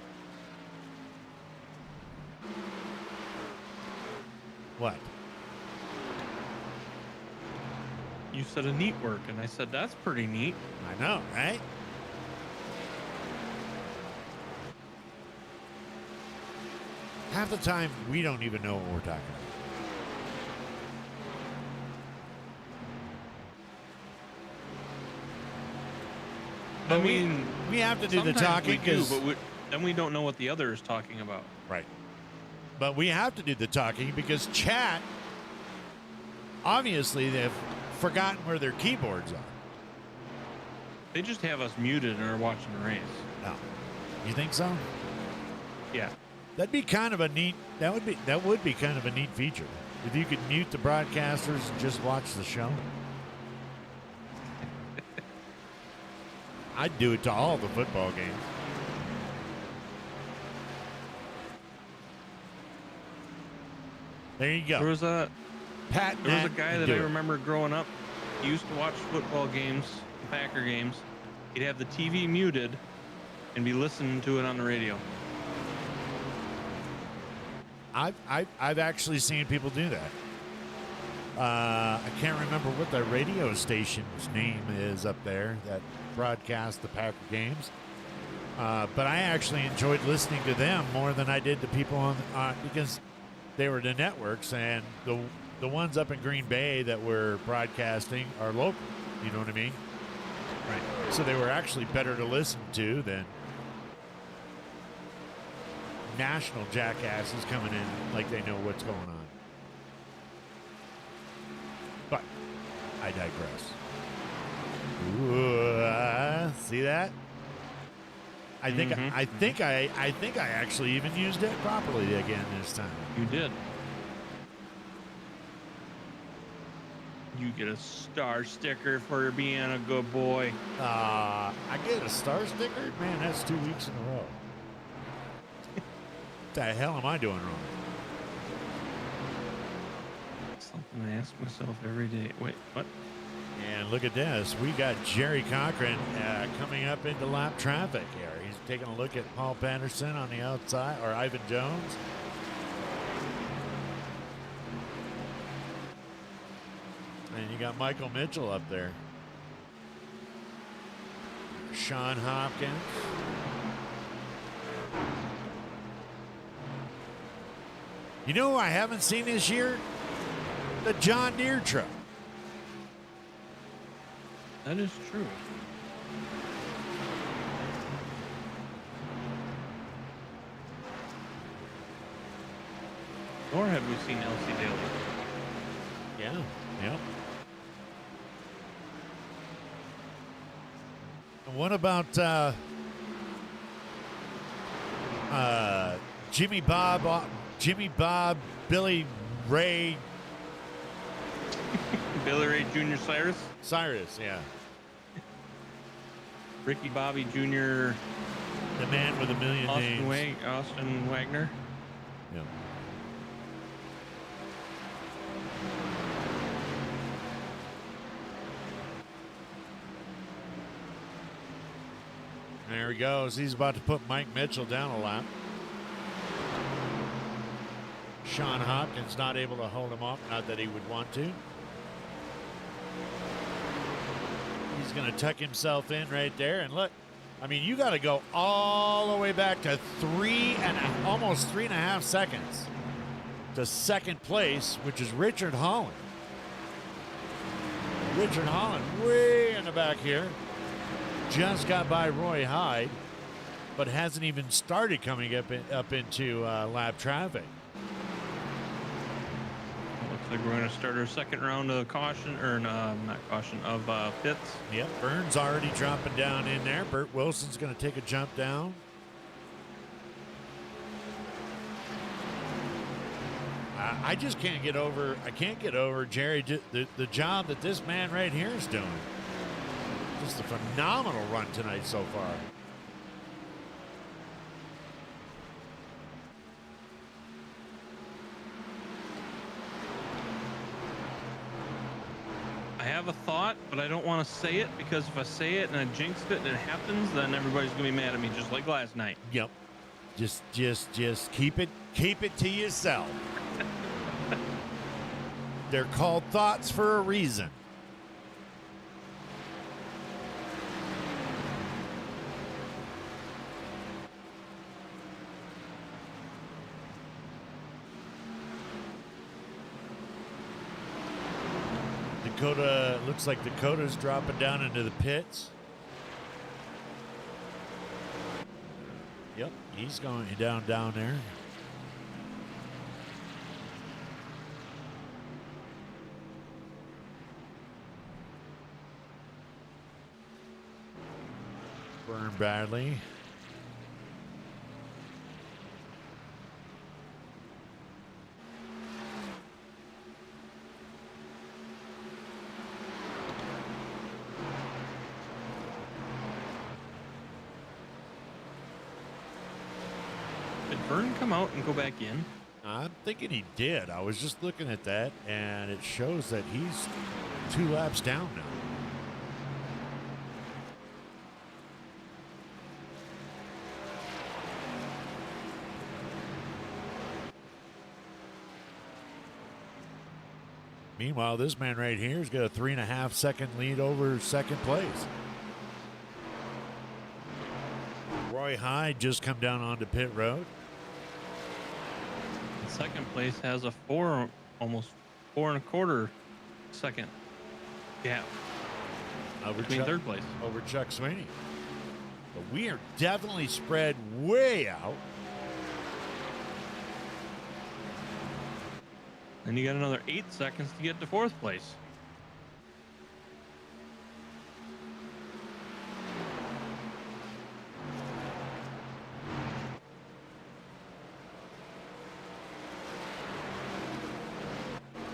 What? You said a neat work, and I said that's pretty neat. I know, right? Half the time, we don't even know what we're talking about. I mean, we have to do the sometimes talking we do, because but then we don't know what the other is talking about. right. But we have to do the talking because chat, obviously, they've forgotten where their keyboards are. They just have us muted and are watching the race. No, you think so? Yeah. That'd be kind of a neat. That would be kind of a neat feature if you could mute the broadcasters and just watch the show. I'd do it to all the football games. There you go. There was a guy that I remember. remember growing up. He used to watch football games, Packer games. He'd have the TV muted and be listening to it on the radio. I've actually seen people do that. I can't remember what the radio station's name is up there that broadcast the Packer games. But I actually enjoyed listening to them more than I did the people on because they were the networks, and the ones up in Green Bay that were broadcasting are local. You know what I mean? Right. So they were actually better to listen to than national jackasses coming in like they know what's going on. But I digress. Ooh, see that? I think I actually even used it properly again this time. You did. You get a star sticker for being a good boy. I get a star sticker? Man, that's 2 weeks in a row. What the hell am I doing wrong? Something I ask myself every day. Wait, what? And look at this. We got Jerry Cochran coming up into lap traffic here. He's taking a look at Paul Patterson on the outside, or Ivan Jones. And you got Michael Mitchell up there. Sean Hopkins. You know who I haven't seen this year? The John Deere truck. That is true. Nor have we seen Elsie Daly. Yeah, yeah. And what about Jimmy Bob, Billy Ray? Billy Ray Jr. Cyrus, yeah. Ricky Bobby Jr. The man with a million names. Austin Wagner. Yeah. There he goes. He's about to put Mike Mitchell down a lap. Sean Hopkins not able to hold him off. Not that he would want to. He's going to tuck himself in right there. And look, I mean, you got to go all the way back to almost 3.5 seconds to second place, which is Richard Holland. Richard Holland way in the back here. Just got by Roy Hyde, but hasn't even started coming up into lap traffic. Looks like we're going to start our second round of caution, or not caution, of pits. Yep, Burns already dropping down in there. Burt Wilson's going to take a jump down. I just can't get over. I can't get over Jerry. The job that this man right here is doing. Just a phenomenal run tonight so far. I have a thought, but I don't want to say it because if I say it and I jinx it and it happens, then everybody's gonna be mad at me, just like last night. Yep. Just keep it to yourself. They're called thoughts for a reason. Dakota, looks like Dakota's dropping down into the pits. Yep, he's going down there. Burned badly. Did Vern come out and go back in? I'm thinking he did. I was just looking at that, and it shows that he's 2 laps down now. Meanwhile, this man right here's got a 3.5 second lead over second place. Roy Hyde just come down onto pit road. And second place has a almost 4.25 second gap Over between third place. Over Chuck Sweeney. But we are definitely spread way out. And you got another 8 seconds to get to fourth place.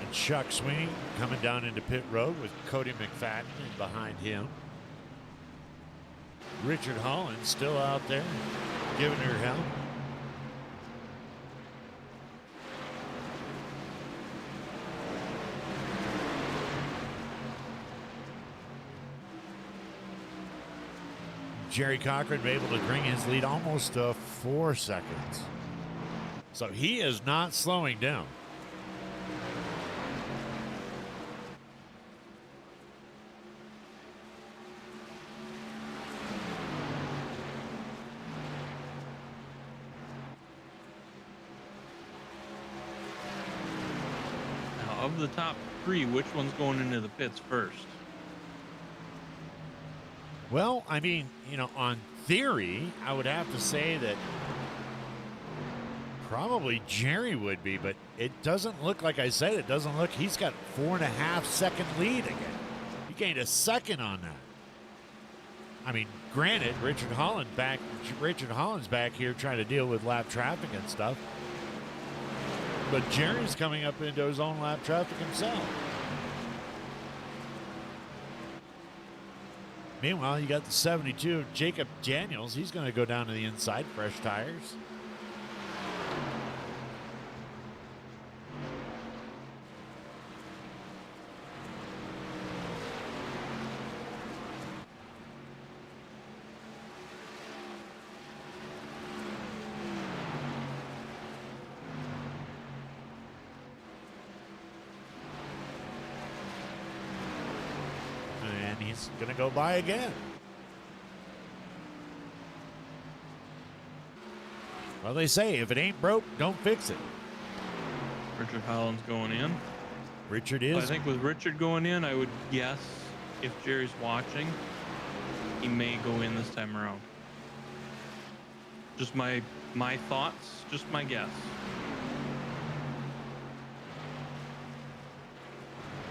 And Chuck Sweeney coming down into pit road with Cody McFadden behind him. Richard Holland still out there giving her hell. Jerry Cochran able to bring his lead almost to 4 seconds. So he is not slowing down. Now, of the top 3, which one's going into the pits first? Well, I mean, you know, on theory, I would have to say that probably Jerry would be, but it doesn't look like I said. It doesn't look. He's got 4.5 second lead again. He gained a second on that. I mean, granted, Richard Holland's back here trying to deal with lap traffic and stuff, but Jerry's coming up into his own lap traffic himself. Meanwhile, you got the 72 of Jacob Daniels. He's going to go down to the inside, fresh tires. And he's going to go by again. Well, they say if it ain't broke, don't fix it. Richard Holland's going in. Richard I is. think with Richard going in, I would guess if Jerry's watching, he may go in this time around. Just my thoughts, just my guess.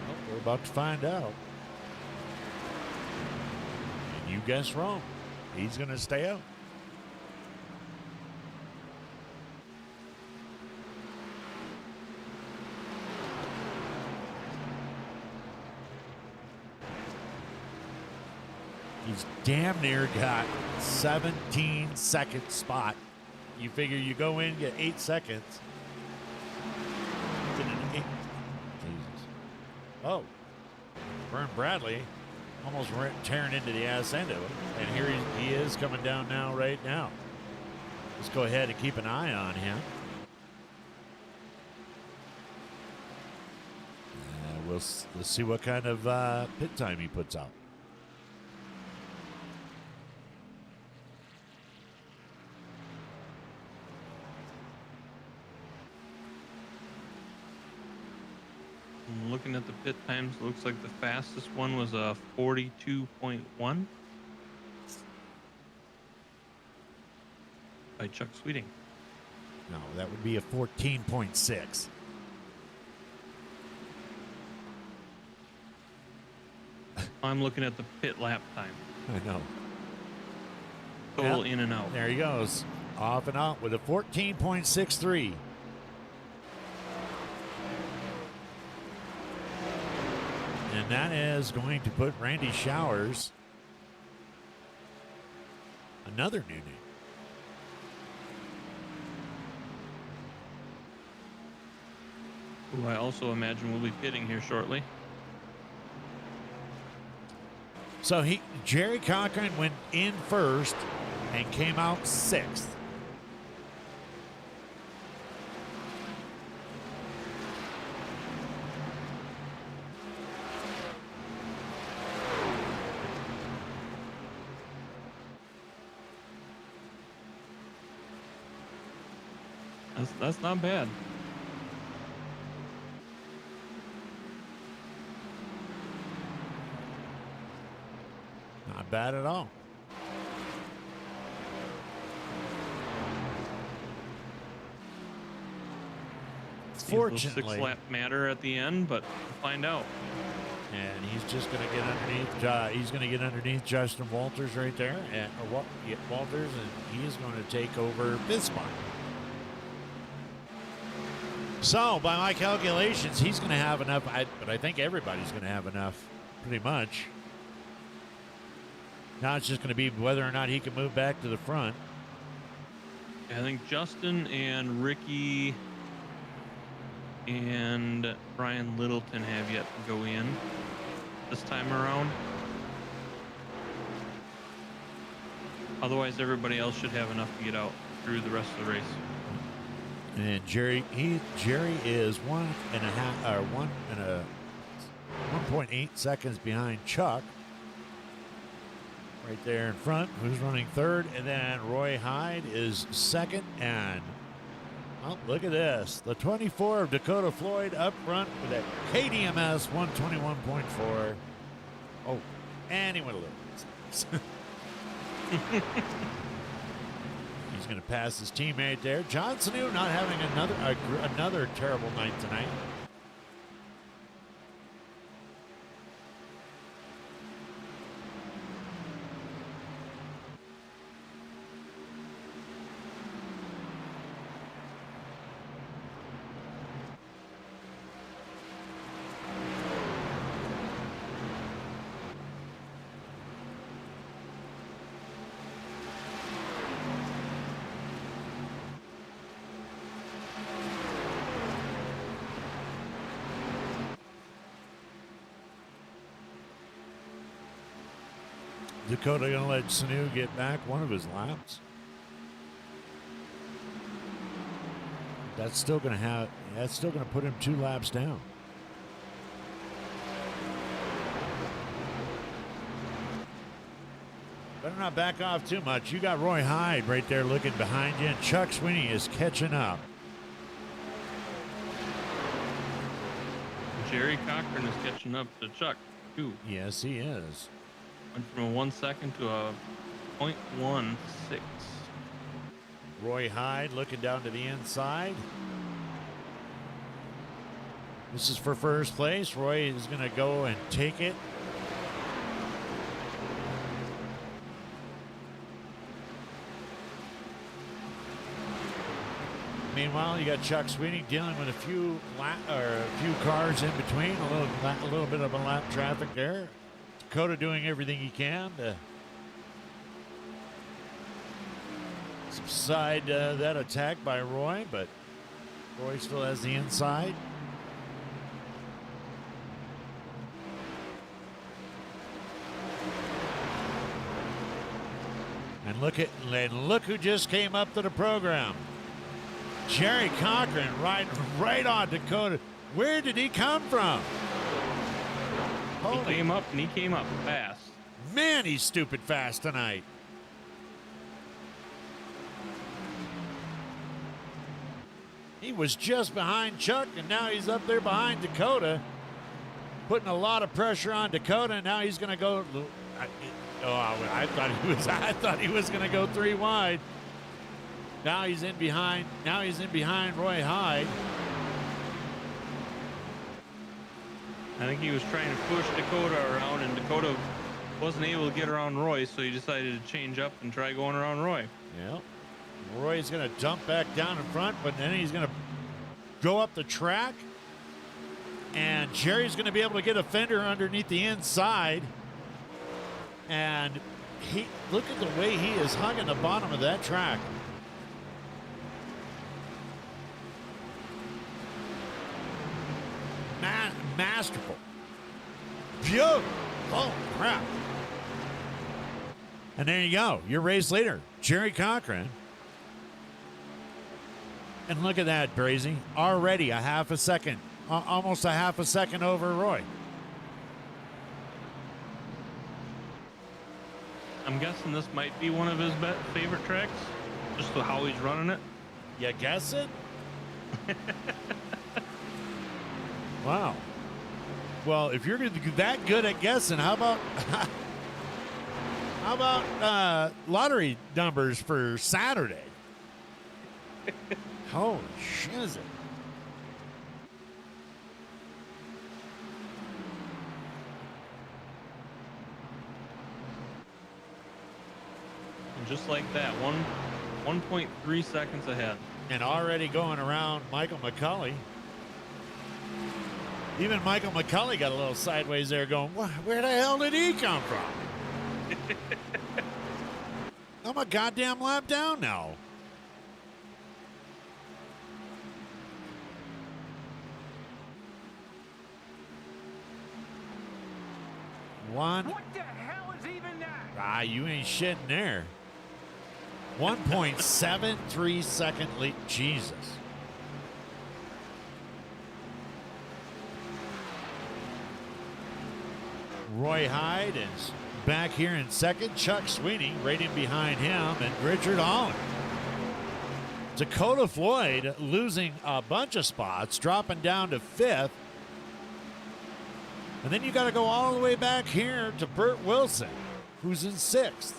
Well, we're about to find out. And you guessed wrong. He's going to stay out. He's damn near got 17-second spot. You figure you go in, get 8 seconds. Jesus. Oh, Vern Bradley almost tearing into the ass end of it. And here he is coming down now, right now. Let's go ahead and keep an eye on him. Let's see what kind of pit time he puts out. I'm looking at the pit times. Looks like the fastest one was a 42.1 by Chuck Sweeting. No, that would be a 14.6. I'm looking at the pit lap time. I know. Total Yep. in and out. There he goes. Off and out with a 14.63. And that is going to put Randy Showers, another new name, Who I also imagine will be pitting here shortly. So Jerry Cochran went in first and came out sixth. That's not bad. Not bad at all. Fortunately, 6 lap matter at the end, but we'll find out. and he's just going to get underneath. He's going to get underneath Justin Walters right there, Walters, and he is going to take over fifth spot. So, by my calculations, he's going to have enough. But I think everybody's going to have enough, pretty much. Now it's just going to be whether or not he can move back to the front. I think Justin and Ricky and Brian Littleton have yet to go in this time around. Otherwise, everybody else should have enough to get out through the rest of the race. And Jerry is 1.8 seconds behind Chuck. Right there in front, who's running third, and then Roy Hyde is second. And oh, look at this, the 24 of Dakota Floyd up front with a KDMS 121.4. Oh, and he went a little bit. He's going to pass his teammate there. John Sanu not having another terrible night tonight. Dakota going to let Sanu get back one of his laps. That's still going to put him 2 laps down. Better not back off too much. You got Roy Hyde right there looking behind you, and Chuck Sweeney is catching up. Jerry Cochran is catching up to Chuck, too. Yes, he is. Went from a 1 second to a 0.16. Roy Hyde looking down to the inside. This is for first place. Roy is going to go and take it. Meanwhile, you got Chuck Sweeney dealing with a few cars in between, a little bit of a lap traffic there. Dakota doing everything he can to outside that attack by Roy, but Roy still has the inside. And look who just came up to the program. Jerry Cochran right on Dakota. Where did he come from? He came up and he came up fast. Man, he's stupid fast tonight. He was just behind Chuck, and now he's up there behind Dakota, putting a lot of pressure on Dakota. And now he's going to go. I thought he was going to go 3 wide. Now he's in behind. Now he's in behind Roy Hyde. I think he was trying to push Dakota around, and Dakota wasn't able to get around Roy, so he decided to change up and try going around Roy. Yeah. Roy's going to dump back down in front, but then he's going to go up the track. And Jerry's going to be able to get a fender underneath the inside. And look at the way he is hugging the bottom of that track. Masterful. Beautiful. Oh, crap. And there you go. Your race leader, Jerry Cochran. And look at that, Brazy. Already a half a second. Almost a half a second over Roy. I'm guessing this might be one of his favorite tracks, just how he's running it. You guess it? Wow. Well, if you're that good at guessing, how about lottery numbers for Saturday? Holy shizzle. And just like that, 1.3 seconds ahead. And already going around Michael McCulley. Even Michael McCulley got a little sideways there going, where the hell did he come from? I'm a goddamn lap down now. What the hell is even that? You ain't shitting there. 1.73 second lead. Jesus. Roy Hyde is back here in second. Chuck Sweeney right in behind him, and Richard Holland. Dakota Floyd losing a bunch of spots, dropping down to 5th. And then you got to go all the way back here to Burt Wilson, who's in 6th.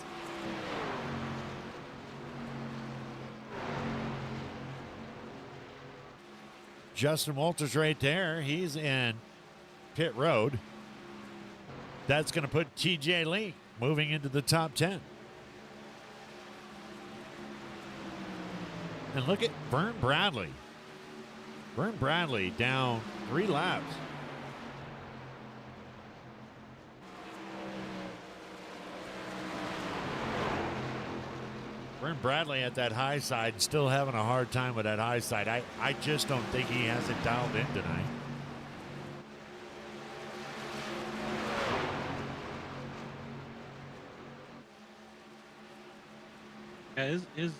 Justin Walters right there. He's in pit road. That's going to put TJ Lee moving into the top 10. And look at Vern Bradley. Vern Bradley down 3 laps. Vern Bradley at that high side, still having a hard time with that high side. I just don't think he has it dialed in tonight. Yeah, his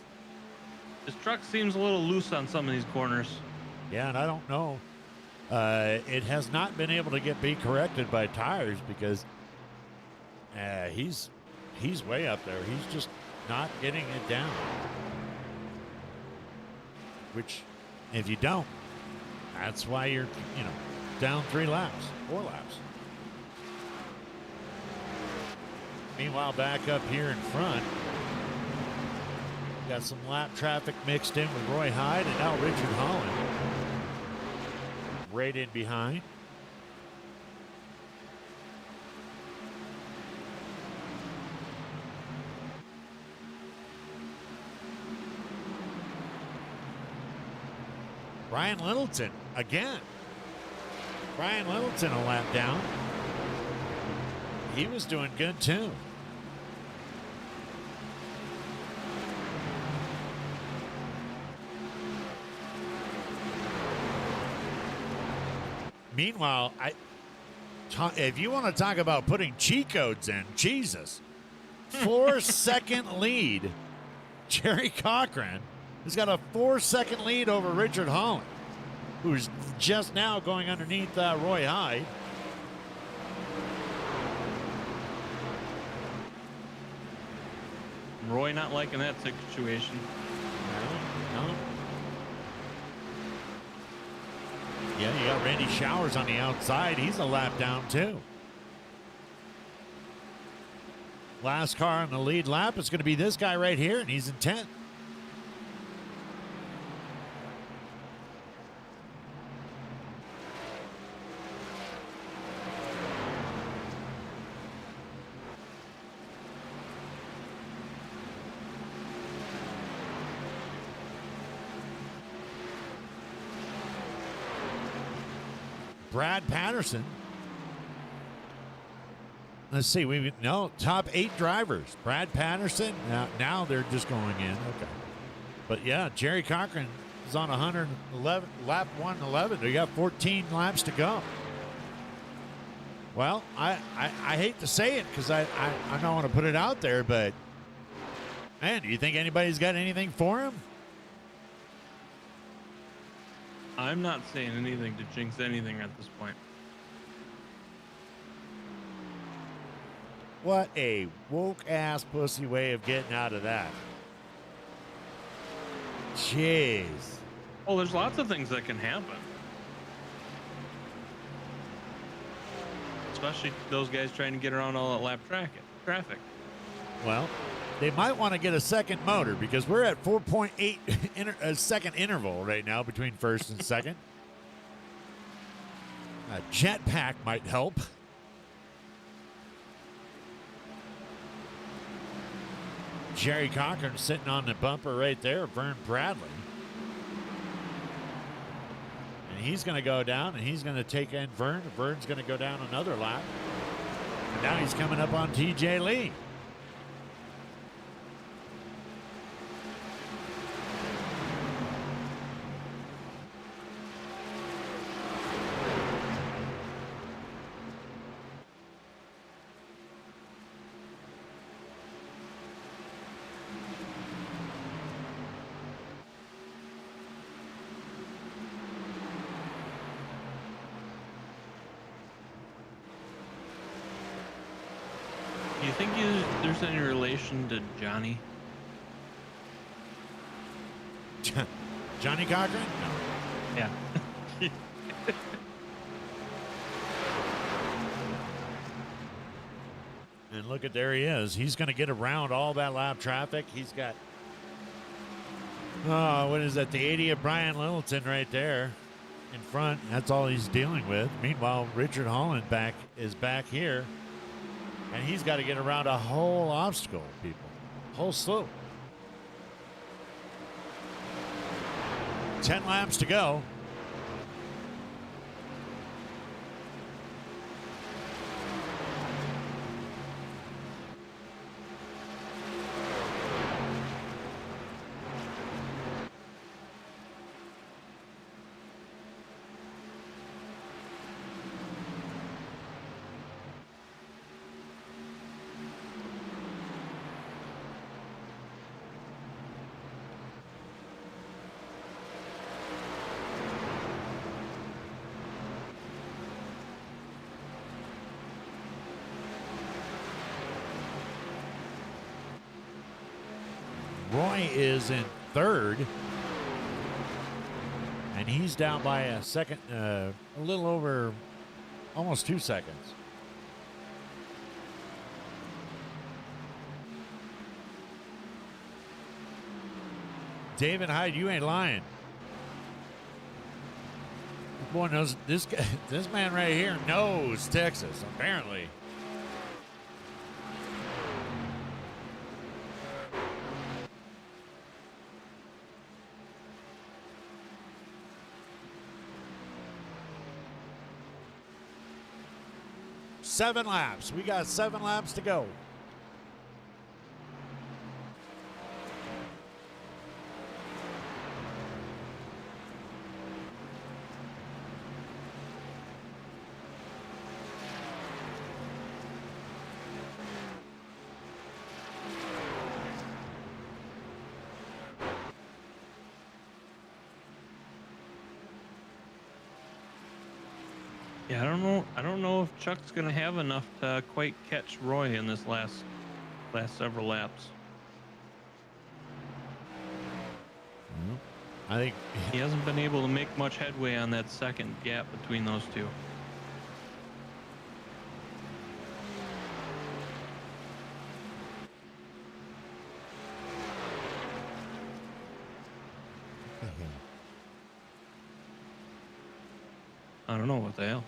truck seems a little loose on some of these corners. Yeah, and I don't know. It has not been able to be corrected by tires because he's way up there. He's just not getting it down. Which, if you don't, that's why you're, down 4 laps. Meanwhile, back up here in front, got some lap traffic mixed in with Roy Hyde, and now Richard Holland right in behind. Brian Littleton again. Brian Littleton a lap down. He was doing good too. Meanwhile, if you want to talk about putting cheat codes in, Jesus, 4-second lead. Jerry Cochran has got a 4-second lead over Richard Holland, who's just now going underneath Roy Hyde. Roy not liking that situation. No. Yeah, you got Randy Showers on the outside. He's a lap down, too. Last car on the lead lap is going to be this guy right here, and he's in 10th. Brad Patterson. Let's see. Top 8 drivers. Brad Patterson. Now they're just going in. Okay. But yeah, Jerry Cochran is on 111, lap 111. They got 14 laps to go. Well, I hate to say it because I don't want to put it out there, but man, do you think anybody's got anything for him? I'm not saying anything to jinx anything at this point. What a woke-ass pussy way of getting out of that. Jeez. Oh, there's lots of things that can happen. Especially those guys trying to get around all that lap traffic. Well, they might want to get a second motor because we're at 4.8 second interval right now between first and second. A jetpack might help. Jerry Cochran sitting on the bumper right there, Vern Bradley. And he's going to go down, and he's going to take in Vern. Vern's going to go down another lap. And now he's coming up on TJ Lee. Do you think there's any relation to Johnny? Johnny Cochran? No. Yeah. And look at, there he is. He's going to get around all that lap traffic. He's got, what is that? The 80 of Brian Littleton right there in front. That's all he's dealing with. Meanwhile, Richard Holland is back here. And he's got to get around a whole obstacle, people. Whole slope. 10 laps to go. Roy is in third, and he's down by a second, a little over, almost 2 seconds. David Hyde, you ain't lying. Boy knows this guy, this man right here knows Texas, apparently. Seven laps. We got 7 laps to go. Yeah, I don't know. I don't know if Chuck's gonna have enough to quite catch Roy in this last several laps. I think He hasn't been able to make much headway on that second gap between those two. I don't know what the hell.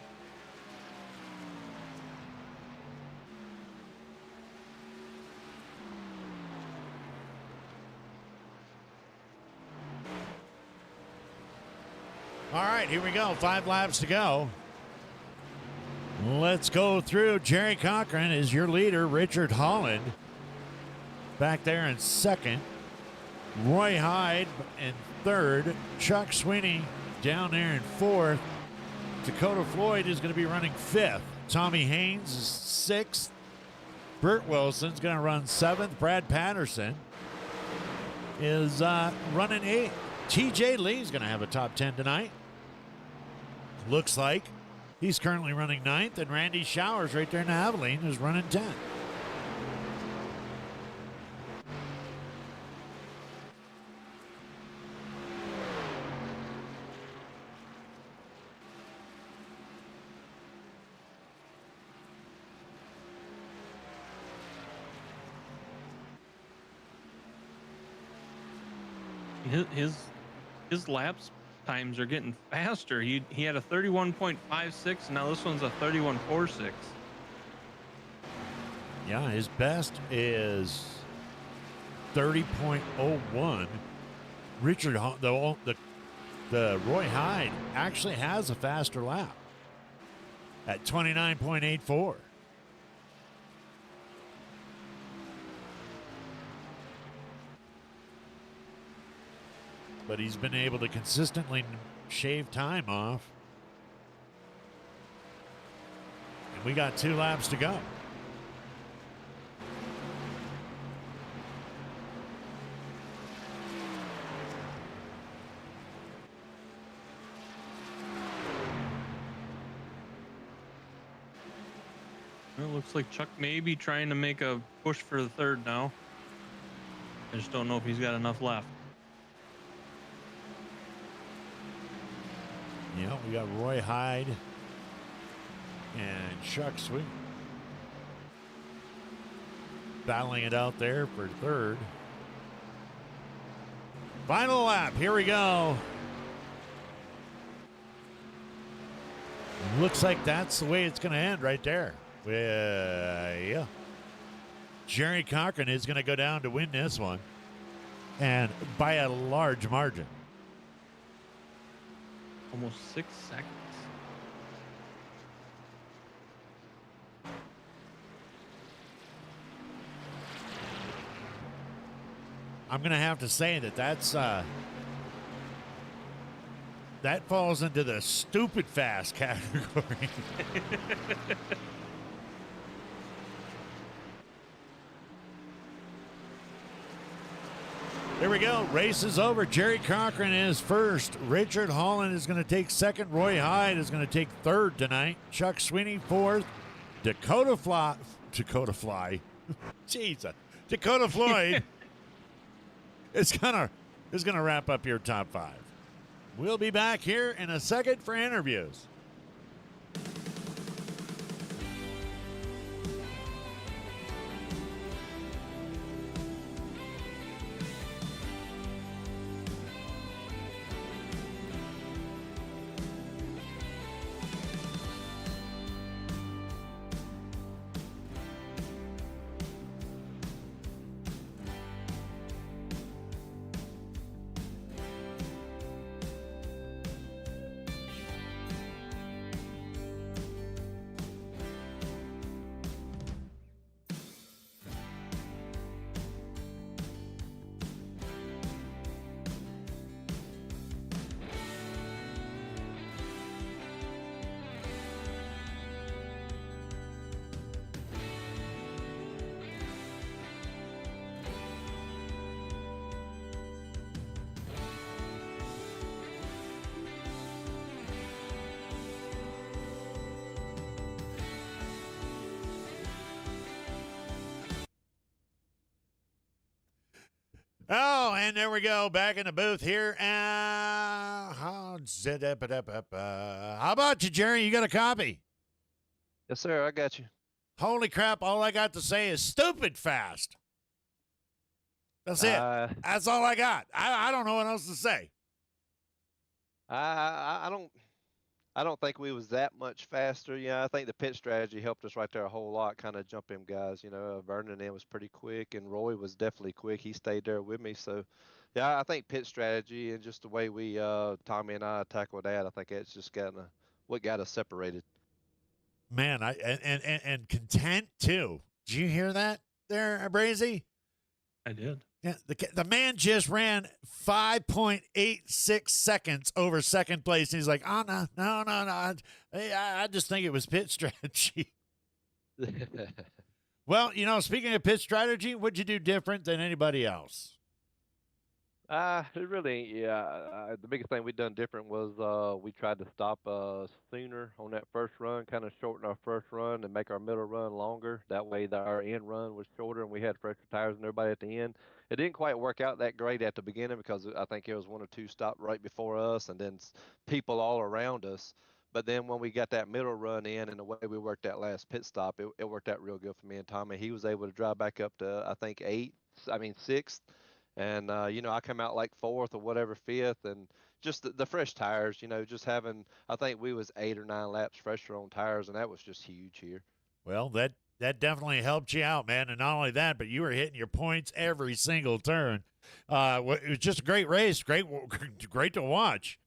All right, here we go. 5 laps to go. Let's go through. Jerry Cochran is your leader. Richard Holland back there in second. Roy Hyde in third. Chuck Sweeney down there in fourth. Dakota Floyd is going to be running fifth. Tommy Haynes is sixth. Burt Wilson's going to run seventh. Brad Patterson is running eighth. TJ Lee's going to have a top 10 tonight. Looks like he's currently running ninth, and Randy Showers right there in Abilene is running 10th. His laps times are getting faster. He had a 31.56. Now this one's a 31.46. Yeah, his best is 30.01. Richard, the Roy Hyde actually has a faster lap at 29.84. But he's been able to consistently shave time off. And we got 2 laps to go. Well, it looks like Chuck may be trying to make a push for the third now. I just don't know if he's got enough left. Yeah, we got Roy Hyde and Chuck Sweet battling it out there for third. Final lap. Here we go. Looks like that's the way it's going to end right there. Yeah. Jerry Cochran is going to go down to win this one, and by a large margin. Almost 6 seconds. I'm going to have to say that's that falls into the stupid fast category. There we go. Race is over. Jerry Cochran is first. Richard Holland is going to take second. Roy Hyde is going to take third tonight. Chuck Sweeney fourth. Dakota Floyd. Jesus. Dakota Floyd is gonna wrap up your top 5. We'll be back here in a second for interviews. And there we go, back in the booth here. How about you, Jerry? You got a copy? Yes, sir. I got you. Holy crap, all I got to say is stupid fast. That's it. That's all I got. I don't know what else to say. I don't think we was that much faster. Yeah, I think the pit strategy helped us right there a whole lot, kind of jump them guys. Vernon in was pretty quick, and Roy was definitely quick. He stayed there with me. So, yeah, I think pit strategy and just the way we, Tommy and I tackled that, I think it's just what got us separated. Man, and content too. Did you hear that there, Brazy? I did. Yeah, the man just ran 5.86 seconds over second place. And he's like, oh, no. I just think it was pit strategy. Well, speaking of pit strategy, what'd you do different than anybody else? It really, yeah. The biggest thing we done different was we tried to stop sooner on that first run, kind of shorten our first run and make our middle run longer. That way, our end run was shorter, and we had fresher tires and everybody at the end. It didn't quite work out that great at the beginning because I think there was one or two stopped right before us, and then people all around us. But then when we got that middle run in, and the way we worked that last pit stop, it worked out real good for me and Tommy. He was able to drive back up to I think sixth. And, I come out like fourth or whatever, fifth, and just the fresh tires, just having, I think we was 8 or 9 laps fresher on tires, and that was just huge here. Well, that definitely helped you out, man. And not only that, but you were hitting your points every single turn. It was just a great race. Great to watch.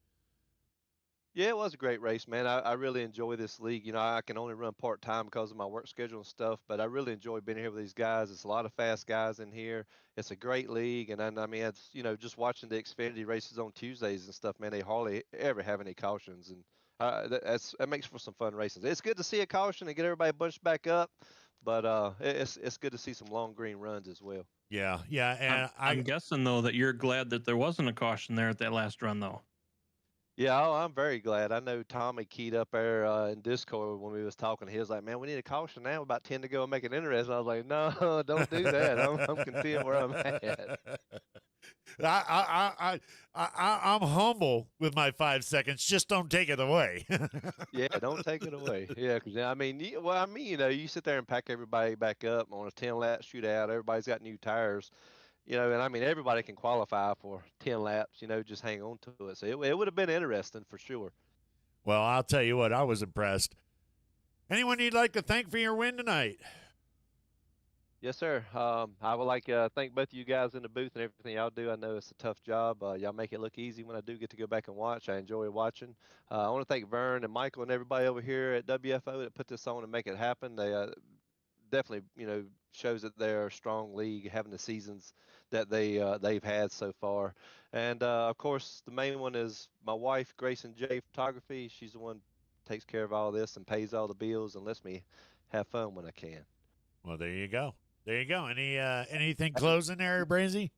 Yeah, it was a great race, man. I really enjoy this league. I can only run part-time because of my work schedule and stuff, but I really enjoy being here with these guys. It's a lot of fast guys in here. It's a great league, and I mean, it's, just watching the Xfinity races on Tuesdays and stuff, man, they hardly ever have any cautions, and that makes for some fun races. It's good to see a caution and get everybody bunched back up, but it's good to see some long green runs as well. Yeah, and I'm guessing, though, that you're glad that there wasn't a caution there at that last run, though. Yeah, I'm very glad. I know Tommy keyed up there in Discord when we was talking. He was like, "Man, we need a caution now. About 10 to go and make it interesting." I was like, "No, don't do that. I'm content where I'm at." I'm humble with my 5 seconds. Just don't take it away. Yeah, don't take it away. Yeah, because you sit there and pack everybody back up on a 10-lap shootout. Everybody's got new tires. And I mean, everybody can qualify for 10 laps, just hang on to it. So it would have been interesting for sure. Well, I'll tell you what, I was impressed. Anyone you'd like to thank for your win tonight? Yes, sir. I would like to thank both of you guys in the booth and everything y'all do. I know it's a tough job. Y'all make it look easy when I do get to go back and watch. I enjoy watching. I want to thank Vern and Michael and everybody over here at WFO that put this on and make it happen. They definitely, shows that they're a strong league, having the seasons that they've had so far. And of course, the main one is my wife, Grayson J Photography. She's the one who takes care of all this and pays all the bills and lets me have fun when I can. Well, there you go. There you go. Anything closing there, Brazy?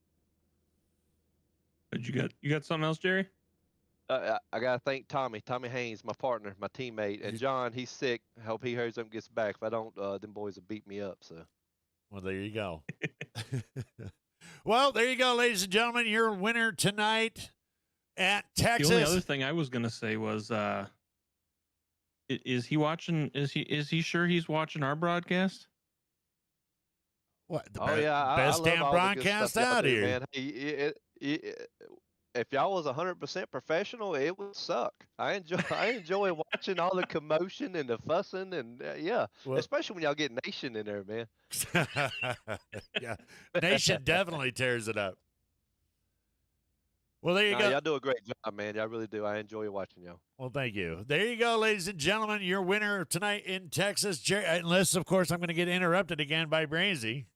You got something else, Jerry? I gotta thank Tommy Haynes, my partner, my teammate, and John. He's sick. I hope he hurries up and gets back. If I don't, them boys will beat me up. So. Well, there you go. Well, there you go, ladies and gentlemen. Your winner tonight at Texas. The only other thing I was gonna say was, is he watching? Is he sure he's watching our broadcast? What? Yeah, best damn broadcast out here, man. If y'all was 100% professional, it would suck. I enjoy watching all the commotion and the fussing and well, especially when y'all get Nation in there, man. Yeah, Nation definitely tears it up. Well, there you go. Y'all do a great job, man. Y'all really do. I enjoy watching y'all. Well, thank you. There you go, ladies and gentlemen. Your winner tonight in Texas, unless, of course, I'm going to get interrupted again by Brazy.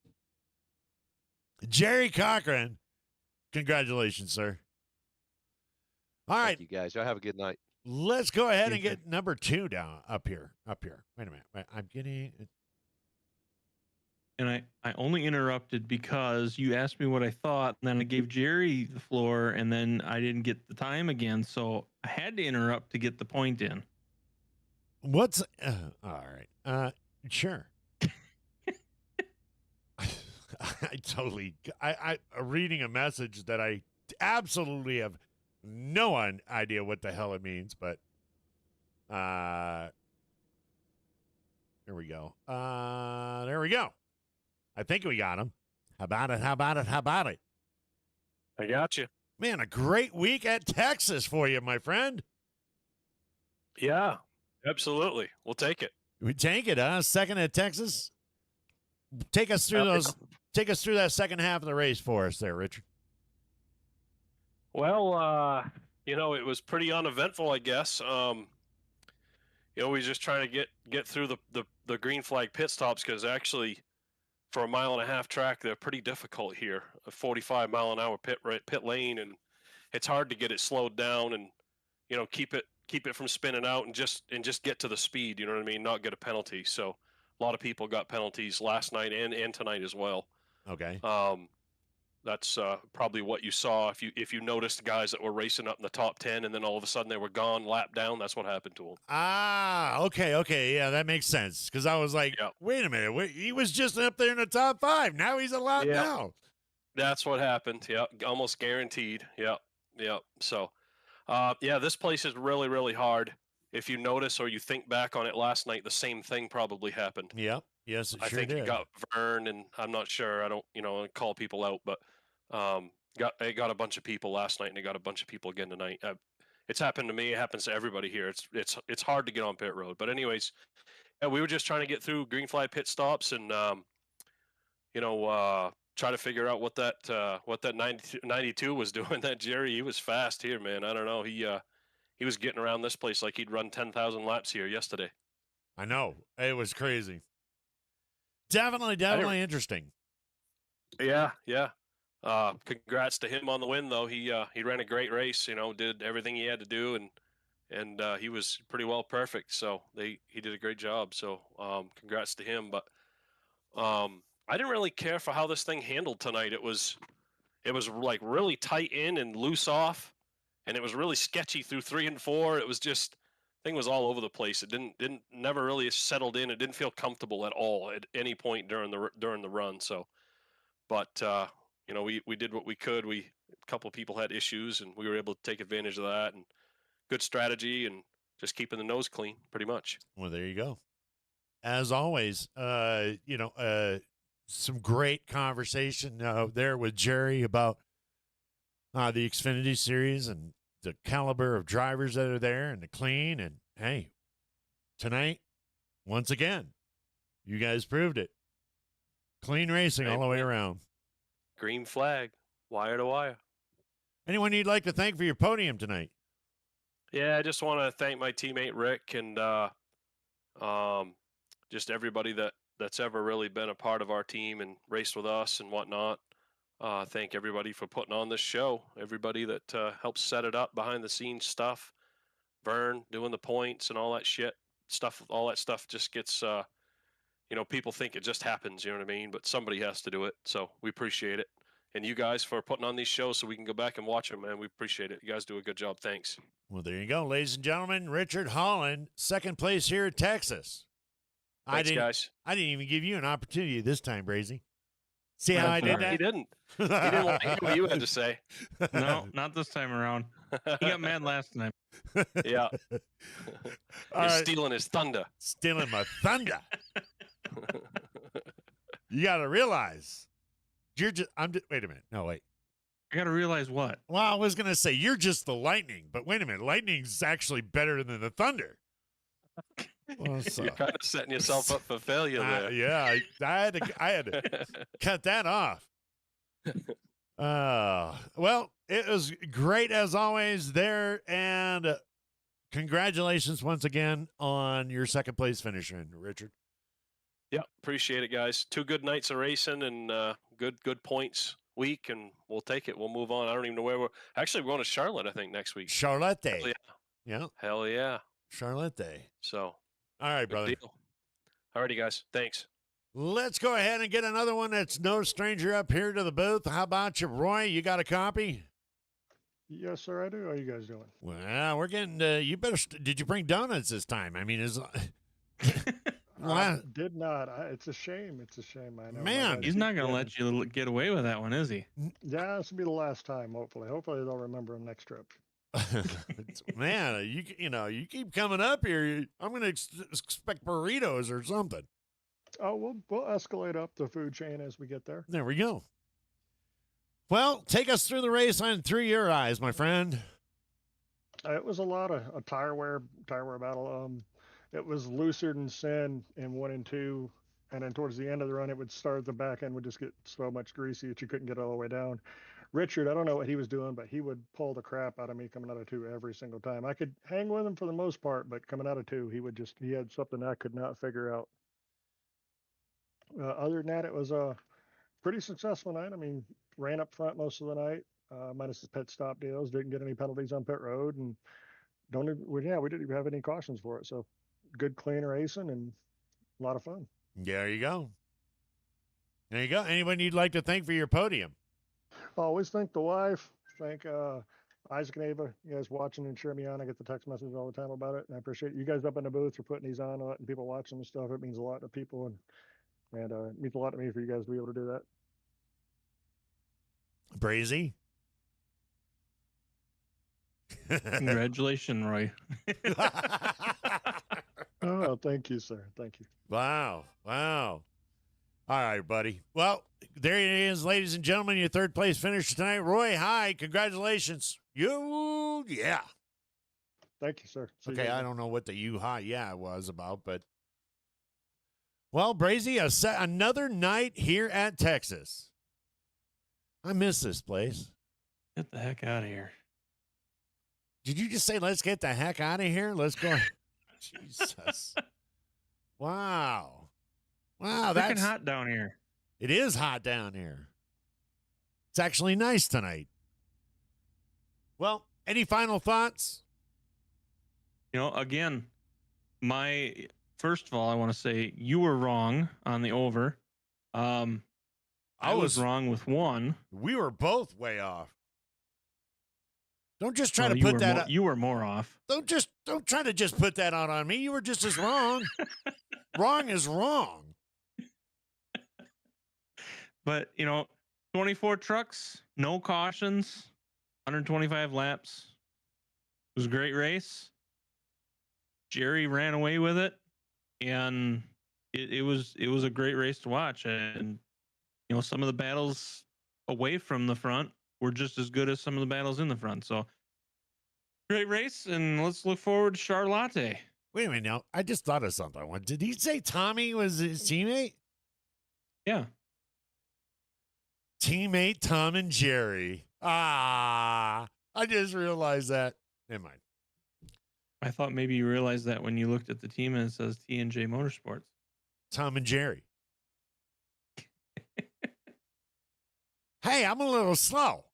Jerry Cochran. Congratulations, sir. All right. Thank you, guys. Y'all have a good night. Let's go ahead and get number 2 down up here. Wait a minute. I'm getting it. And I only interrupted because you asked me what I thought, and then I gave Jerry the floor, and then I didn't get the time again, so I had to interrupt to get the point in. What's all right? Sure. I reading a message that I absolutely have no idea what the hell it means, but there we go. There we go. I think we got him. How about it? How about it? How about it? I got you. Man, a great week at Texas for you, my friend. Yeah, absolutely. We'll take it. We take it, huh? Second at Texas. Take us through those. Take us through that second half of the race for us, there, Richard. Well, it was pretty uneventful, I guess. We just trying to get through the green flag pit stops because actually, for a 1.5 mile track, they're pretty difficult here. A 45 mile an hour pit lane, and it's hard to get it slowed down and keep it from spinning out and just get to the speed. You know what I mean? Not get a penalty. So a lot of people got penalties last night and tonight as well. Okay. That's probably what you saw. If you noticed guys that were racing up in the top 10 and then all of a sudden they were gone, lap down, that's what happened to them. Ah, okay. Yeah, that makes sense. Because I was like, wait a minute. He was just up there in the top 5. Now he's a lap down. That's what happened. Yeah, almost guaranteed. Yeah. So, this place is really, really hard. If you notice or you think back on it last night, the same thing probably happened. Yep. Yes, it I sure think did. it got Vern, and I'm not sure. I don't, call people out, but it got a bunch of people last night, and it got a bunch of people again tonight. It's happened to me. It happens to everybody here. It's hard to get on pit road. But anyways, we were just trying to get through green flag pit stops and try to figure out what that 92 was doing. That Jerry, he was fast here, man. I don't know. He was getting around this place like he'd run 10,000 laps here yesterday. I know. It was crazy. Definitely interesting. Yeah. Congrats to him on the win, though. He ran a great race. Did everything he had to do, and he was pretty well perfect. So he did a great job. So congrats to him. But I didn't really care for how this thing handled tonight. It was like really tight in and loose off, and it was really sketchy through 3 and 4. It was just. Thing was all over the place. It didn't never really settled in. It didn't feel comfortable at all at any point during the run. So, but we did what we could. A couple of people had issues, and we were able to take advantage of that. And good strategy, and just keeping the nose clean, pretty much. Well, there you go. As always, some great conversation there with Jerry about the Xfinity Series and the caliber of drivers that are there and the clean. And hey, tonight, once again, you guys proved it. Clean racing all the way around. Green flag, wire to wire. Anyone you'd like to thank for your podium tonight? Yeah, I just want to thank my teammate Rick and just everybody that's ever really been a part of our team and raced with us and whatnot. Thank everybody for putting on this show. Everybody that helps set it up, behind the scenes stuff. Vern doing the points and all that shit stuff. All that stuff just gets, people think it just happens. You know what I mean? But somebody has to do it. So we appreciate it. And you guys for putting on these shows so we can go back and watch them, man. We appreciate it. You guys do a good job. Thanks. Well, there you go, ladies and gentlemen. Richard Holland, second place here at Texas. Thanks, guys. I didn't even give you an opportunity this time, Brazy. See how I did that? He didn't. He didn't want to hear what you had to say. No, not this time around. He got mad last time. Yeah. You're stealing his thunder. Stealing my thunder. You got to realize, wait a minute. No, wait. I got to realize what? Well, I was going to say, you're just the lightning, but wait a minute. Lightning's actually better than the thunder. Well, You're kind of setting yourself up for failure there. Yeah, I had to cut that off. Well, it was great as always there, and congratulations once again on your second place finish, Richard. Yeah, appreciate it, guys. 2 good nights of racing and good points week, and we'll take it. We'll move on. I don't even know where we're going to Charlotte, I think, next week. Charlotte. Hell yeah. Yeah. Hell yeah. Charlotte. So. All right, brother. All righty, guys. Thanks. Let's go ahead and get another one that's no stranger up here to the booth. How about you, Roy? You got a copy? Yes, sir, I do. How are you guys doing? Well, we're getting, you better, did you bring donuts this time? I mean, La- Did not. It's a shame. It's a shame. I know. My Man. guys He's keep not gonna getting- let you get away with that one, is he? Yeah, this will be the last time. Hopefully. Hopefully they'll remember him next trip. Man, you keep coming up here. I'm going to expect burritos or something. Oh, we'll escalate up the food chain as we get there. There we go. Well, take us through the race and through your eyes, my friend. It was a lot of a tire wear battle. It was looser than sin in 1 and 2, and then towards the end of the run, it would start the back end would just get so much greasy that you couldn't get all the way down. Richard, I don't know what he was doing, but he would pull the crap out of me coming out of 2 every single time. I could hang with him for the most part, but coming out of 2, he had something I could not figure out. Other than that, it was a pretty successful night. I mean, ran up front most of the night, minus the pit stop deals. Didn't get any penalties on pit road, and we didn't even have any cautions for it. So good, clean racing and a lot of fun. There you go. There you go. Anyone you'd like to thank for your podium? Always thank the wife. Thank Isaac and Ava. You guys watching and cheering me on. I get the text messages all the time about it, and I appreciate you guys up in the booth for putting these on and letting people watch them and stuff. It means a lot to people, and it means a lot to me for you guys to be able to do that. Brazy? Congratulations, Roy. Oh, thank you, sir. Thank you. Wow. All right, buddy. Well, there it is, ladies and gentlemen, your third place finisher tonight. Roy, hi. Congratulations. Yeah. Thank you, sir. See you Okay, guys. I don't know what the yeah was about, but. Well, Brazy, another night here at Texas. I miss this place. Get the heck out of here. Did you just say, let's get the heck out of here? Let's go. Jesus. Wow. Wow, Freaking that's hot down here. It is hot down here. It's actually nice tonight. Well, any final thoughts? You know, again, first of all, I want to say you were wrong on the over. I was wrong with one. We were both way off. Don't just try Well, to you put were that more, out. you were more off. Don't try to just put that out on me. You were just as wrong. Wrong is wrong. But, 24 trucks, no cautions, 125 laps. It was a great race. Jerry ran away with it, and it was a great race to watch. And some of the battles away from the front were just as good as some of the battles in the front. So great race, and let's look forward to Charlotte. Wait a minute now. I just thought of something. Did he say Tommy was his teammate? Yeah. Teammate Tom and Jerry. I just realized that. Never mind. I thought maybe you realized that when you looked at the team and it says T&J Motorsports. Tom and Jerry. Hey, I'm a little slow.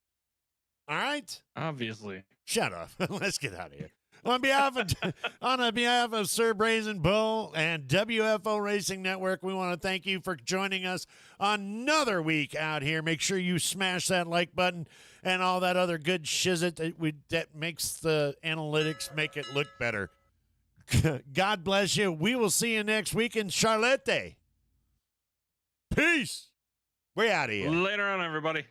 All right? Obviously. Shut up. Let's get out of here. On behalf of Sir Brazen Bull and WFO Racing Network, we want to thank you for joining us another week out here. Make sure you smash that like button and all that other good shizit that makes the analytics make it look better. God bless you. We will see you next week in Charlotte. Peace. We're out of here. Later on, everybody.